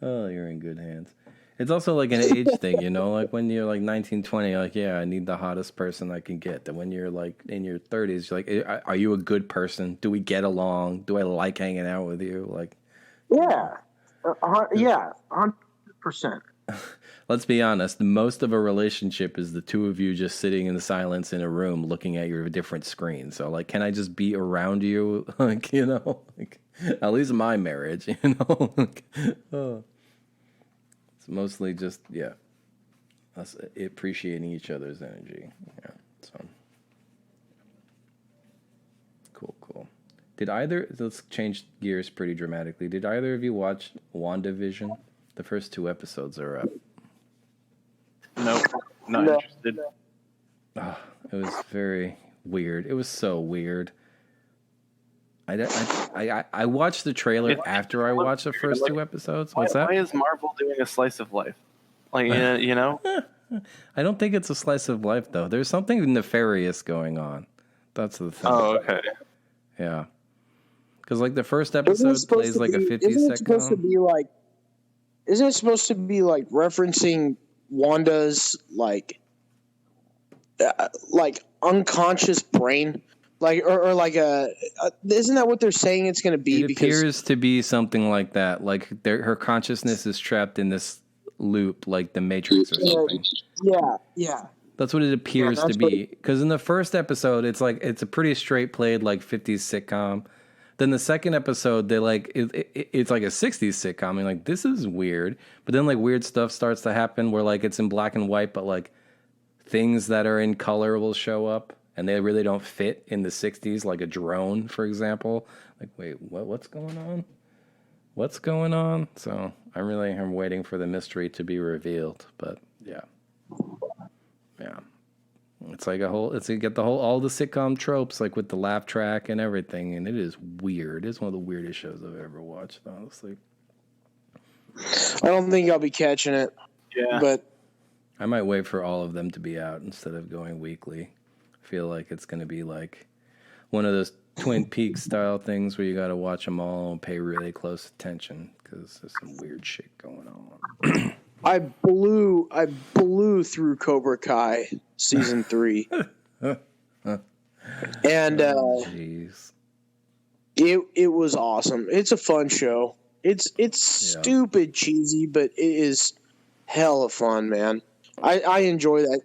Oh, you're in good hands. It's also like an age thing, like when you're like 19, 20, like, yeah, I need the hottest person I can get. And when you're like in your 30s, you're like, are you a good person? Do we get along? Do I like hanging out with you? Like, yeah, 100%. Let's be honest. Most of a relationship is the two of you just sitting in the silence in a room looking at your different screens. So, like, can I just be around you? Like, at least my marriage, It's mostly just, us appreciating each other's energy. Yeah, so. Cool. Let's change gears pretty dramatically. Did either of you watch WandaVision? The first 2 episodes are up. Nope, not interested. Oh, it was very weird. It was so weird. I watched the trailer after I watched the first 2 episodes. What's that? Why is Marvel doing a slice of life? I don't think it's a slice of life, though. There's something nefarious going on. That's the thing. Oh, okay. Yeah. Because, the first episode plays a 50-second... Isn't it supposed to be, referencing Wanda's, unconscious brain? Isn't that what they're saying it's going to be? It appears to be something like that. Her consciousness is trapped in this loop, like the Matrix or something. Yeah. That's what it appears to be. Because in the first episode, it's a pretty straight played 50s sitcom. Then the second episode, they it's like a 60s sitcom. And this is weird. But then weird stuff starts to happen where it's in black and white, but things that are in color will show up. And they really don't fit in the 60s, like a drone, for example. Wait, what's going on? What's going on? So I'm waiting for the mystery to be revealed. But yeah. It's you get all the sitcom tropes, with the laugh track and everything. And it is weird. It's one of the weirdest shows I've ever watched. watch it, honestly. I don't think I'll be catching it. Yeah. But I might wait for all of them to be out instead of going weekly. I feel like it's going to be like one of those Twin Peaks style things where you got to watch them all and pay really close attention because there's some weird shit going on. I blew through Cobra Kai season 3. And Jeez. it was awesome. It's a fun show. It's stupid cheesy, but it is hella fun, man. I enjoy that.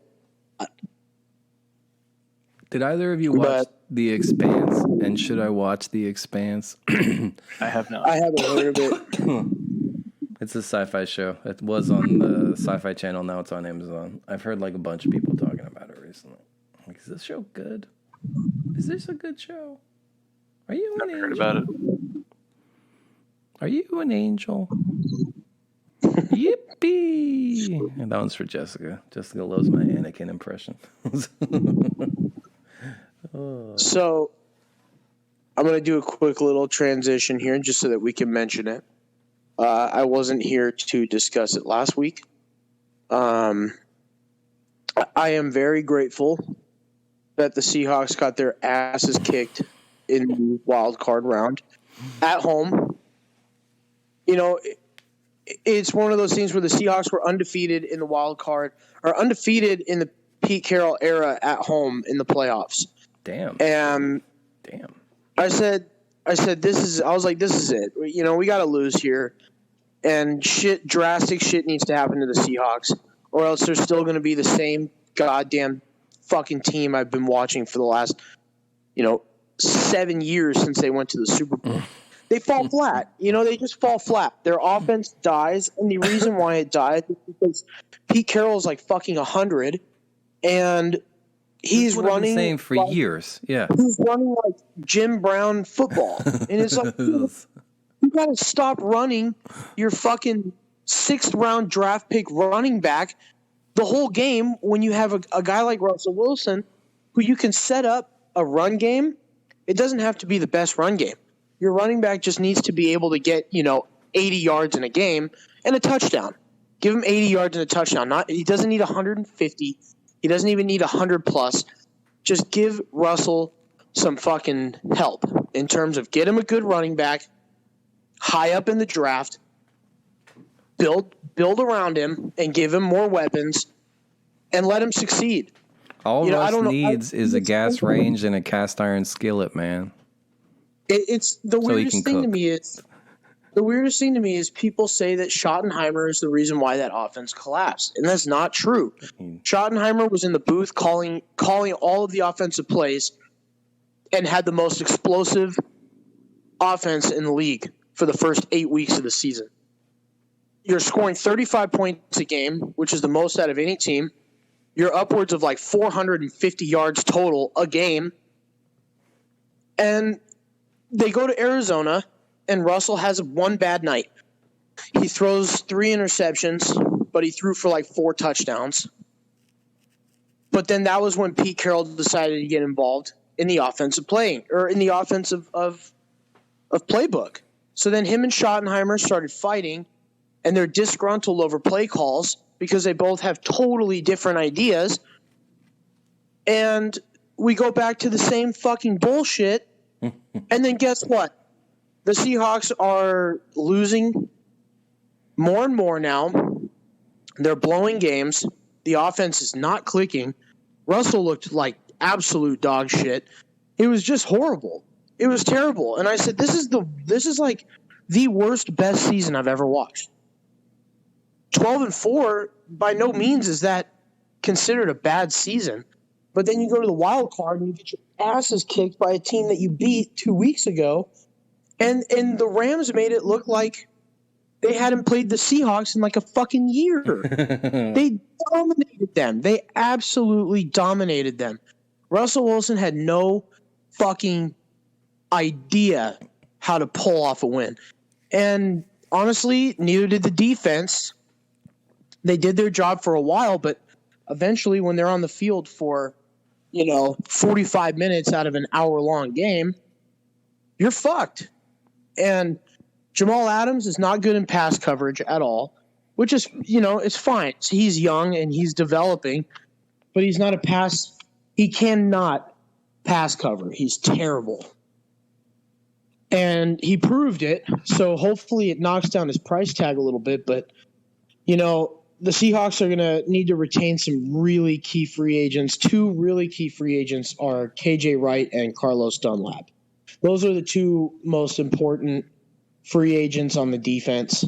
Did either of you watch The Expanse? And should I watch The Expanse? I have not. I haven't heard of it. It's a sci-fi show. It was on the Sci-Fi Channel. Now it's on Amazon. I've heard like a bunch of people talking about it recently. Like, is this show good? Is this a good show? Are you an angel? Heard about it. Are you an angel? Yippee! And that one's for Jessica. Jessica loves my Anakin impression. So, I'm going to do a quick little transition here just so that we can mention it. I wasn't here to discuss it last week. I am very grateful that the Seahawks got their asses kicked in the wild card round at home. You know, it's one of those things where the Seahawks were undefeated in the wild card, or undefeated in the Pete Carroll era at home in the playoffs. Damn. And I said, this is it. You know, we got to lose here. And drastic shit needs to happen to the Seahawks, or else they're still going to be the same goddamn fucking team I've been watching for the last, 7 years since they went to the Super Bowl. They fall flat. They just fall flat. Their offense dies, and the reason why it died is because Pete Carroll is like fucking 100, and he's running. I've been saying for years. Yeah, he's running like Jim Brown football, and it's like you got to stop running your fucking 6th round draft pick running back the whole game when you have a guy like Russell Wilson who you can set up a run game. It doesn't have to be the best run game. Your running back just needs to be able to get, 80 yards in a game and a touchdown. Give him 80 yards and a touchdown. He doesn't need 150. He doesn't even need 100 plus. Just give Russell some fucking help in terms of get him a good running back, high up in the draft, build around him and give him more weapons and let him succeed. All Russ needs is a gas range and a cast iron skillet, man. It's the weirdest thing to me. The weirdest thing to me is people say that Schottenheimer is the reason why that offense collapsed, and that's not true. Schottenheimer was in the booth calling all of the offensive plays and had the most explosive offense in the league for the first 8 weeks of the season. You're scoring 35 points a game, which is the most out of any team. You're upwards of like 450 yards total a game. And they go to Arizona, and Russell has one bad night. He throws 3 interceptions, but he threw for like 4 touchdowns. But then that was when Pete Carroll decided to get involved in the offensive playing, or in the offensive of playbook. So then him and Schottenheimer started fighting, and they're disgruntled over play calls because they both have totally different ideas. And we go back to the same fucking bullshit. And then guess what? The Seahawks are losing more and more now. They're blowing games. The offense is not clicking. Russell looked like absolute dog shit. It was just horrible. It was terrible. And I said, this is like the worst, best season I've ever watched. 12-4, by no means is that considered a bad season. But then you go to the wild card and you get your asses kicked by a team that you beat 2 weeks ago. And the Rams made it look like they hadn't played the Seahawks in like a fucking year. They dominated them. They absolutely dominated them. Russell Wilson had no fucking idea how to pull off a win. And honestly, neither did the defense. They did their job for a while, but eventually when they're on the field for, 45 minutes out of an hour-long game, you're fucked. And Jamal Adams is not good in pass coverage at all, which is, it's fine. He's young and he's developing, but he's not he cannot pass cover. He's terrible. And he proved it, so hopefully it knocks down his price tag a little bit, but, the Seahawks are going to need to retain some really key free agents. Two really key free agents are KJ Wright and Carlos Dunlap. Those are the two most important free agents on the defense.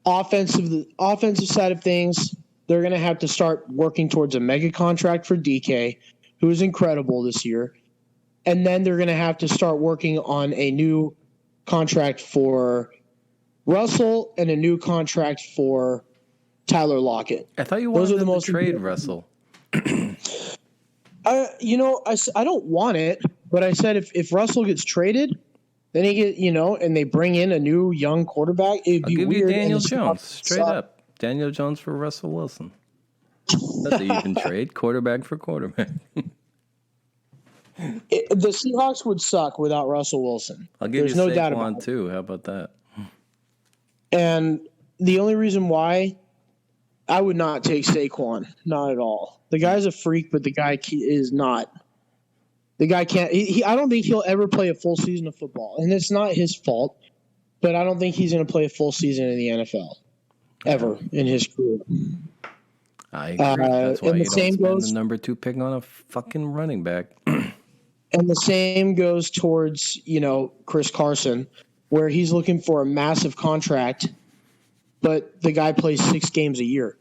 The offensive side of things, they're going to have to start working towards a mega contract for DK, who is incredible this year. And then they're going to have to start working on a new contract for Russell and a new contract for Tyler Lockett. I thought you wanted them to trade Russell. I don't want it, but I said if Russell gets traded, then and they bring in a new young quarterback, it'd be weird. I'll give you Daniel Jones, straight up. Daniel Jones for Russell Wilson. That's a even trade, quarterback for quarterback. The Seahawks would suck without Russell Wilson. I'll give you no doubt about it. Too. How about that? And the only reason why I would not take Saquon, not at all. The guy's a freak, but the guy is not. The guy can't. I don't think he'll ever play a full season of football, and it's not his fault. But I don't think he's going to play a full season in the NFL ever in his career. I agree. That's why you don't spend the number 2 pick on a fucking running back. And the same goes towards, Chris Carson, where he's looking for a massive contract, but the guy plays 6 games a year.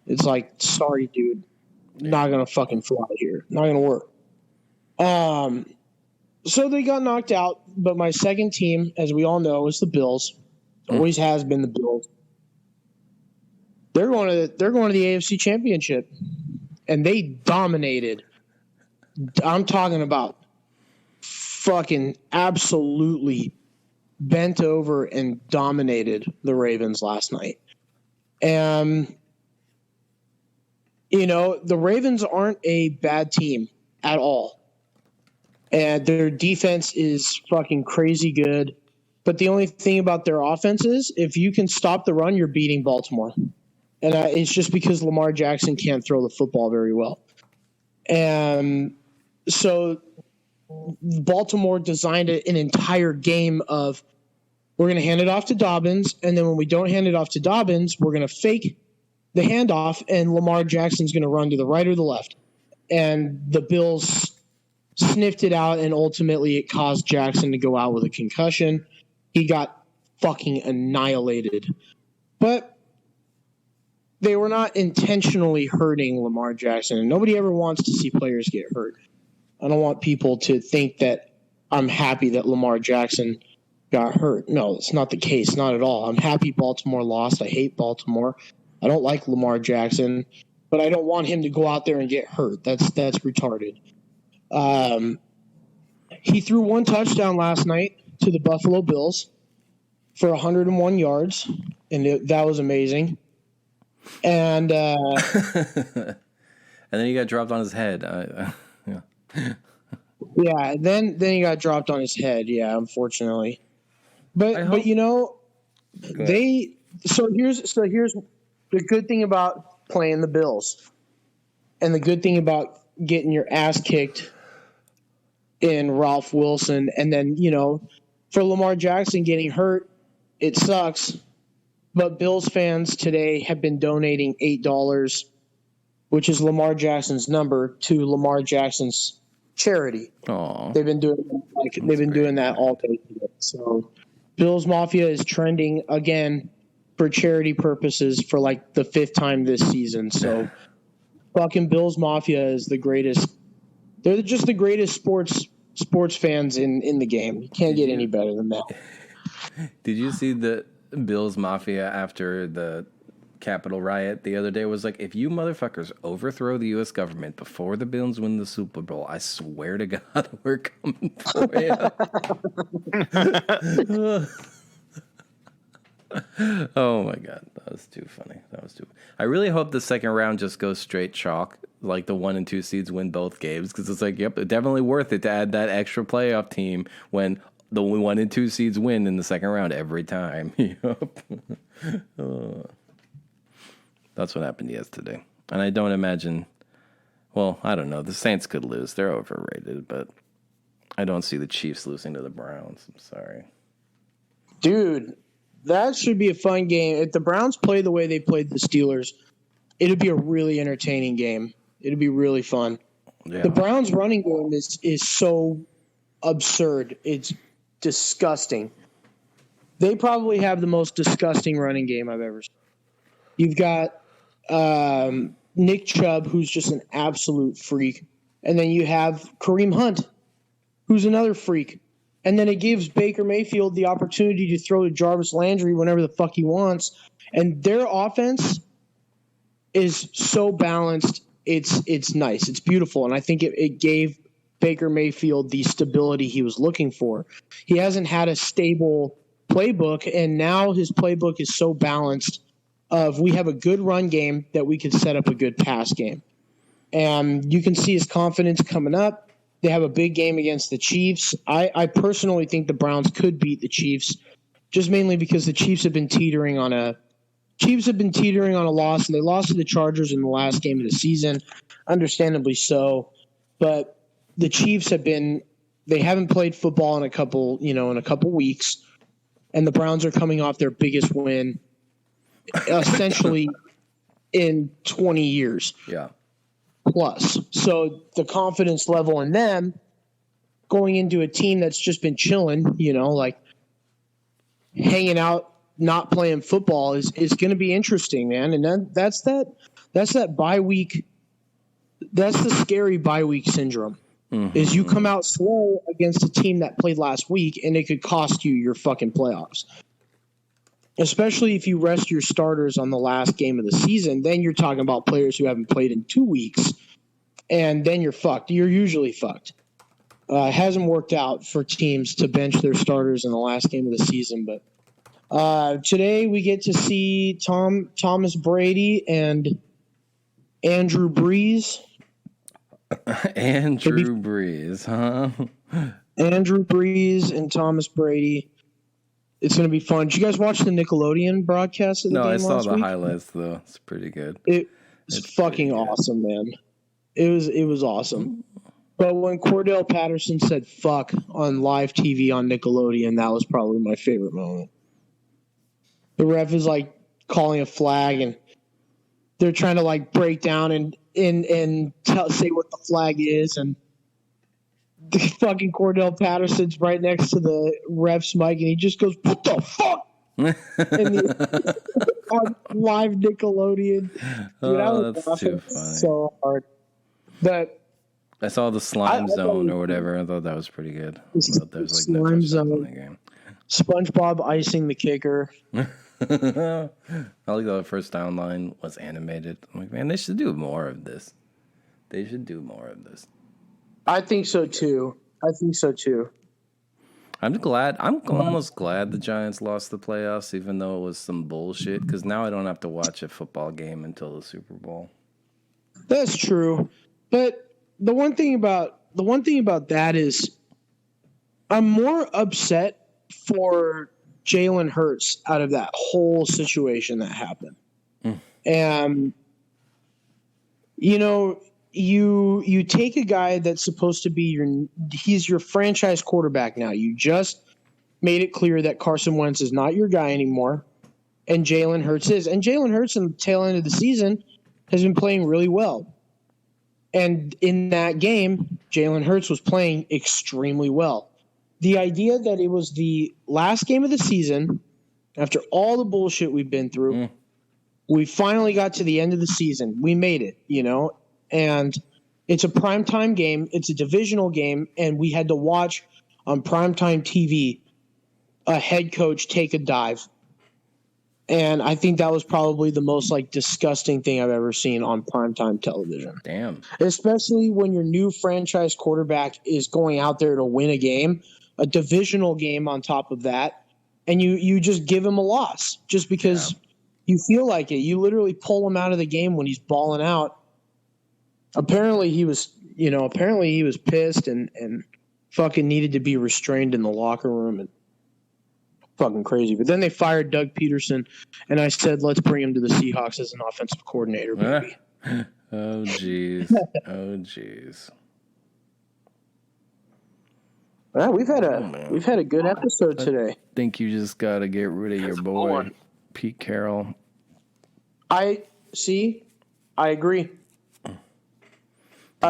It's like, sorry, dude. Not going to fucking fly here. Not going to work. So they got knocked out, but my second team, as we all know, is the Bills. Always has been the Bills. They're going to the AFC Championship, and they dominated. I'm talking about fucking absolutely bent over and dominated the Ravens last night. And, the Ravens aren't a bad team at all. And their defense is fucking crazy good. But the only thing about their offense is if you can stop the run, you're beating Baltimore. And it's just because Lamar Jackson can't throw the football very well. And so Baltimore designed an entire game of we're going to hand it off to Dobbins, and then when we don't hand it off to Dobbins, we're going to fake the handoff, and Lamar Jackson's going to run to the right or the left. And the Bills sniffed it out, and ultimately it caused Jackson to go out with a concussion. He got fucking annihilated. But they were not intentionally hurting Lamar Jackson, and nobody ever wants to see players get hurt. I don't want people to think that I'm happy that Lamar Jackson got hurt. No, it's not the case. Not at all. I'm happy Baltimore lost. I hate Baltimore. I don't like Lamar Jackson, but I don't want him to go out there and get hurt. That's retarded. He threw 1 touchdown last night to the Buffalo Bills for 101 yards, and that was amazing. And and then he got dropped on his head. Yeah, then he got dropped on his head. Yeah, unfortunately. But here's the good thing about playing the Bills, and the good thing about getting your ass kicked in Ralph Wilson, and then for Lamar Jackson getting hurt, it sucks. But Bills fans today have been donating $8, which is Lamar Jackson's number, to Lamar Jackson's charity. Aww. They've been doing that all day today. So Bills Mafia is trending again for charity purposes for like the 5th time this season. So fucking Bills Mafia is the greatest. They're just the greatest sports fans in the game. You can't get any better than that. Did you see the Bills Mafia after the Capitol riot the other day? Was like, if you motherfuckers overthrow the U.S. government before the Bills win the Super Bowl, I swear to God, we're coming for you. Oh my God, that was too funny. I really hope the second round just goes straight chalk, like the 1 and 2 seeds win both games, because it's like, yep, definitely worth it to add that extra playoff team when the 1 and 2 seeds win in the second round every time. That's what happened yesterday. And I don't imagine, well, I don't know. The Saints could lose. They're overrated, but I don't see the Chiefs losing to the Browns. I'm sorry. Dude, that should be a fun game. If the Browns play the way they played the Steelers, it'd be a really entertaining game. It'd be really fun. Yeah. The Browns running game is so absurd. It's disgusting. They probably have the most disgusting running game I've ever seen. You've got Nick Chubb, who's just an absolute freak. And then you have Kareem Hunt, who's another freak. And then it gives Baker Mayfield the opportunity to throw to Jarvis Landry whenever the fuck he wants. And their offense is so balanced. It's nice. It's beautiful. And I think it gave Baker Mayfield the stability he was looking for. He hasn't had a stable playbook, and now his playbook is so balanced of we have a good run game that we can set up a good pass game. And you can see his confidence coming up. They have a big game against the Chiefs. I personally think the Browns could beat the Chiefs, just mainly because the Chiefs have been teetering on a loss, and they lost to the Chargers in the last game of the season, understandably so. But the Chiefs they haven't played football in a couple weeks, and the Browns are coming off their biggest win essentially in 20 years. Yeah. Plus. So the confidence level in them going into a team that's just been chilling, like hanging out, not playing football is going to be interesting, man. And then that's that bye week. That's the scary bye week syndrome. Mm-hmm. Is you come out slow against a team that played last week, and it could cost you your fucking playoffs. Especially if you rest your starters on the last game of the season, then you're talking about players who haven't played in 2 weeks, and then you're fucked. You're usually fucked. It hasn't worked out for teams to bench their starters in the last game of the season, but today we get to see Thomas Brady and Andrew Brees. Andrew Brees, huh? Andrew Brees and Thomas Brady. It's going to be fun. Did you guys watch the Nickelodeon broadcast of the game last week? No, I saw the highlights, though. It's pretty good. It's fucking awesome, man. It was awesome. But when Cordell Patterson said fuck on live TV on Nickelodeon, that was probably my favorite moment. The ref is like calling a flag, and they're trying to like break down and say what the flag is, and the fucking Cordell Patterson's right next to the ref's mic, and he just goes, "What the fuck?" On live Nickelodeon. Dude, that's too funny. So hard. But I saw the slime zone or whatever. I thought that was pretty good. I thought there was like no slime zone in zone. the game. SpongeBob icing the kicker. I like the first down line was animated. I'm like, man, they should do more of this. I think so too. I'm glad. I'm almost glad the Giants lost the playoffs, even though it was some bullshit. Because now I don't have to watch a football game until the Super Bowl. That's true, but the one thing about that is, I'm more upset for Jalen Hurts out of that whole situation that happened. And you take a guy that's supposed to be he's your franchise quarterback now. You just made it clear that Carson Wentz is not your guy anymore, and Jalen Hurts is. And Jalen Hurts in the tail end of the season has been playing really well. And in that game, Jalen Hurts was playing extremely well. The idea that it was the last game of the season, after all the bullshit we've been through, we finally got to the end of the season. We made it, and it's a primetime game. It's a divisional game, and we had to watch on primetime TV a head coach take a dive. And I think that was probably the most disgusting thing I've ever seen on primetime television. Damn. Especially when your new franchise quarterback is going out there to win a game, a divisional game on top of that, and you just give him a loss just because you feel like it. You literally pull him out of the game when he's balling out. Apparently he was pissed and fucking needed to be restrained in the locker room and fucking crazy. But then they fired Doug Peterson, and I said, let's bring him to the Seahawks as an offensive coordinator, baby. Oh, jeez. Oh, jeez. Well, we've had a good episode today. I think you just got to get rid of your boy, Pete Carroll. I agree. I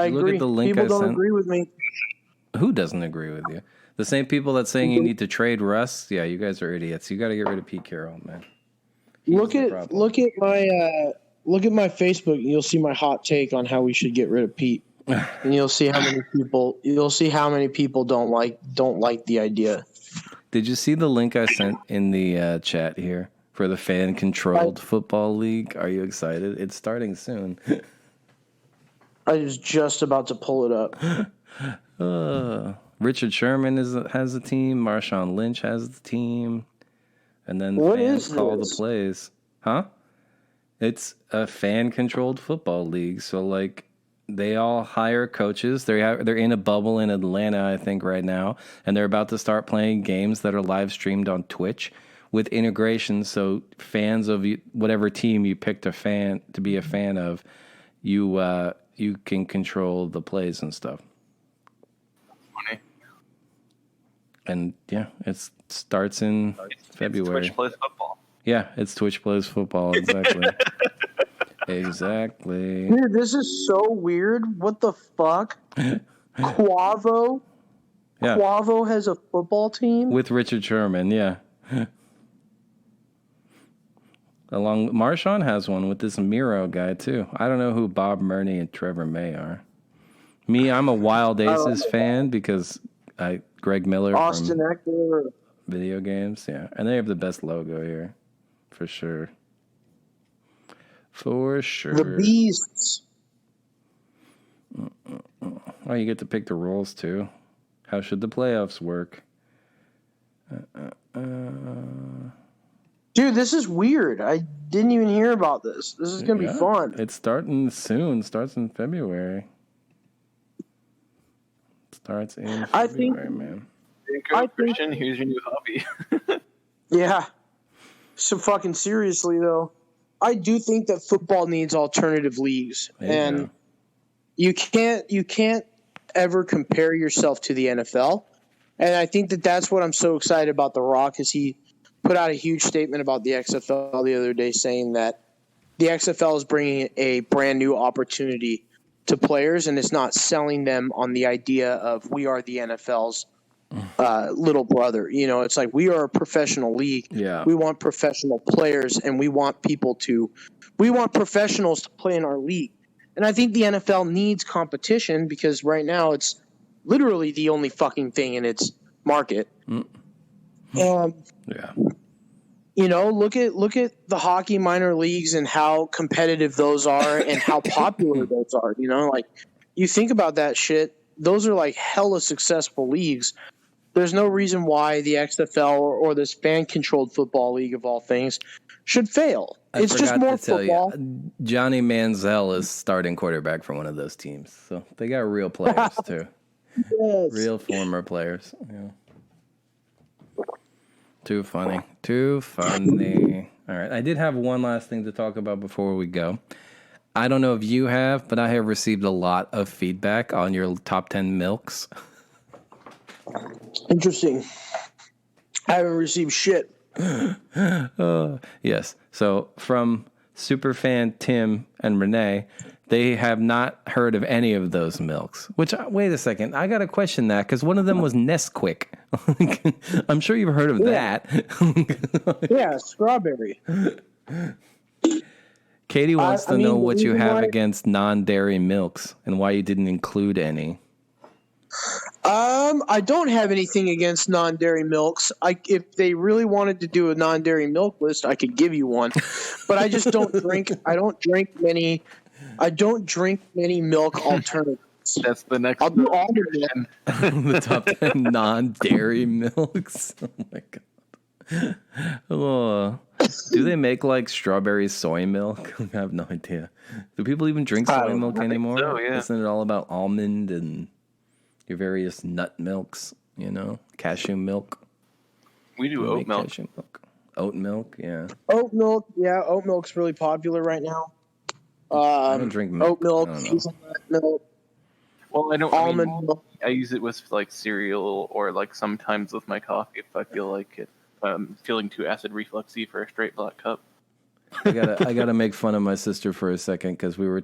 agree. Look at the link People I don't sent? agree with me. Who doesn't agree with you? The same people that saying you need to trade Russ? Yeah, you guys are idiots. You got to get rid of Pete Carroll, man. Look at my Facebook, and you'll see my hot take on how we should get rid of Pete. And you'll see how many people don't like the idea. Did you see the link I sent in the chat here for the fan-controlled football league? Are you excited? It's starting soon. I was just about to pull it up. Richard Sherman has a team. Marshawn Lynch has the team. And then What fans is call this? the plays. Huh? It's a fan-controlled football league. So, like, they all hire coaches. They're in a bubble in Atlanta, I think, right now. And they're about to start playing games that are live streamed on Twitch with integration. So fans of whatever team you picked to be a fan of, you can control the plays and stuff. Funny. And yeah, it starts in February. Twitch plays football. Yeah, it's Twitch plays football. Exactly. Exactly. Dude, this is so weird. What the fuck? Quavo? Yeah. Quavo has a football team? With Richard Sherman, yeah. Marshawn has one with this Miro guy, too. I don't know who Bob Murney and Trevor May are. I'm a Wild Aces fan because Greg Miller Austin from Eckler. video games, yeah. And they have the best logo here, for sure. For sure. The Beasts. Oh, you get to pick the roles, too. How should the playoffs work? Dude, this is weird. I didn't even hear about this. This is going to be fun. It's starting soon. Starts in February. Starts in February, man. Christian, here's your new hobby. Yeah. So fucking seriously, though, I do think that football needs alternative leagues. And you can't ever compare yourself to the NFL. And I think that that's what I'm so excited about The Rock is he put out a huge statement about the XFL the other day saying that the XFL is bringing a brand new opportunity to players and it's not selling them on the idea of we are the NFL's little brother. You know, it's like we are a professional league. Yeah. We want professional players and we want professionals to play in our league. And I think the NFL needs competition because right now it's literally the only fucking thing in its market. Yeah. You know, look at the hockey minor leagues and how competitive those are and how popular those are. You know, like you think about that shit, those are like hella successful leagues. There's no reason why the XFL or this fan-controlled football league of all things should fail. It's just more football. Johnny Manziel is starting quarterback for one of those teams, so they got real players too. Yes. Real former players. Yeah. Too funny. Too funny. All right. I did have one last thing to talk about before we go. I don't know if you have, but I have received a lot of feedback on your top 10 milks. Interesting. I haven't received shit. Yes. So from superfan Tim and Renee, they have not heard of any of those milks. Which, wait a second, I got to question that because one of them was Nesquik. I'm sure you've heard of that. Yeah, strawberry. Katie wants to know what you have why- against non-dairy milks and why you didn't include any. I don't have anything against non-dairy milks. If they really wanted to do a non-dairy milk list, I could give you one. But I just don't drink. I don't drink many milk alternatives. That's the next. I'll do all of them. The top 10 non-dairy milks. Oh my god. Oh. Do they make like strawberry soy milk? I have no idea. Do people even drink soy milk anymore? so, yeah. Isn't it all about almond and your various nut milks, cashew milk. We do oat milk. Cashew milk. Oat milk, yeah. Oat milk, yeah. Oat milk's really popular right now. I don't drink milk. Oat milk, I don't know. hazelnut milk, Well, almond milk. I use it with like cereal or like sometimes with my coffee if I feel like it. If I'm feeling too acid refluxy for a straight black cup. I gotta make fun of my sister for a second because we were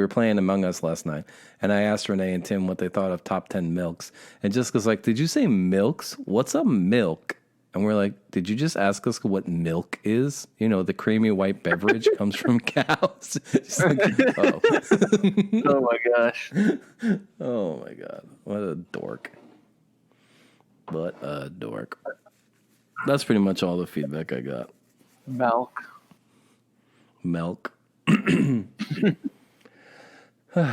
playing Among Us last night, and I asked Renee and Tim what they thought of top 10 milks, and Jessica's like, "Did you say milks? What's a milk?" And we're like, "Did you just ask us what milk is? The creamy white beverage comes from cows." She's like, "Oh, Oh my gosh. oh my god, what a dork! What a dork!" That's pretty much all the feedback I got. Milk. All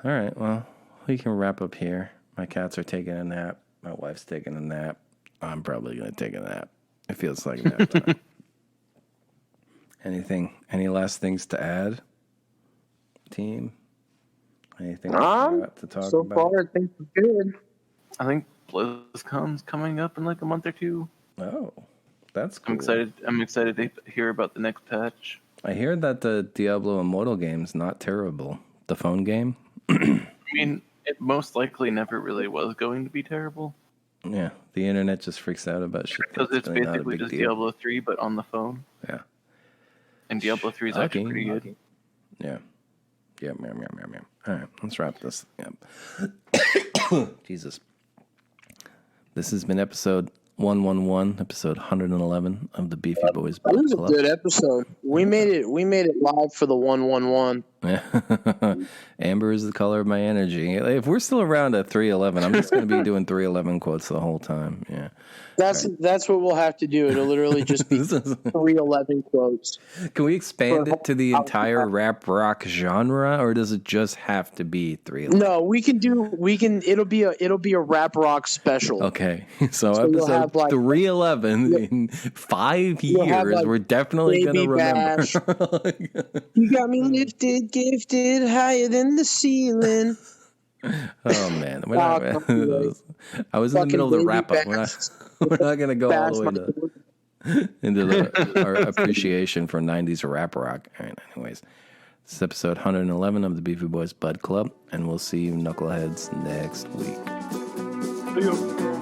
right, well, we can wrap up here. My cats are taking a nap. My wife's taking a nap. I'm probably going to take a nap. It feels like nap time. Any last things to add, team? Anything else to talk So about? far, I think we're good. I think BlizzCon's coming up in like a month or two. Oh, that's cool. I'm excited to hear about the next patch. I hear that the Diablo Immortal game's not terrible. The phone game? I mean, it most likely never really was going to be terrible. Yeah, the internet just freaks out about shit. Because that's it's really not a basically big just deal. Diablo 3, but on the phone. Yeah. And Diablo 3 is actually pretty good. Yeah. Yeah. All right, let's wrap this up. Jesus. This has been episode 111, episode 111 of the Beefy Boys That Book was a Club. good episode. We made it live for the 111. Amber is the color of my energy. If we're still around at 311, I'm just going to be doing 311 quotes the whole time. Yeah. That's what we'll have to do. It'll literally just be 311 quotes. Can we expand it to the entire rap rock genre, or does it just have to be 311? No, it'll be a rap rock special. Okay, so you'll episode have, like, 311 in 5 you'll have, years, like, we're definitely going to Baby remember. Bash. You got me lifted, gifted, higher than the ceiling. Oh man, I was in the middle of the wrap up. We're not going to go all the way into our appreciation for 90s rap rock. All right, anyways, this is episode 111 of the Beefy Boys Bud Club, and we'll see you knuckleheads next week. See you.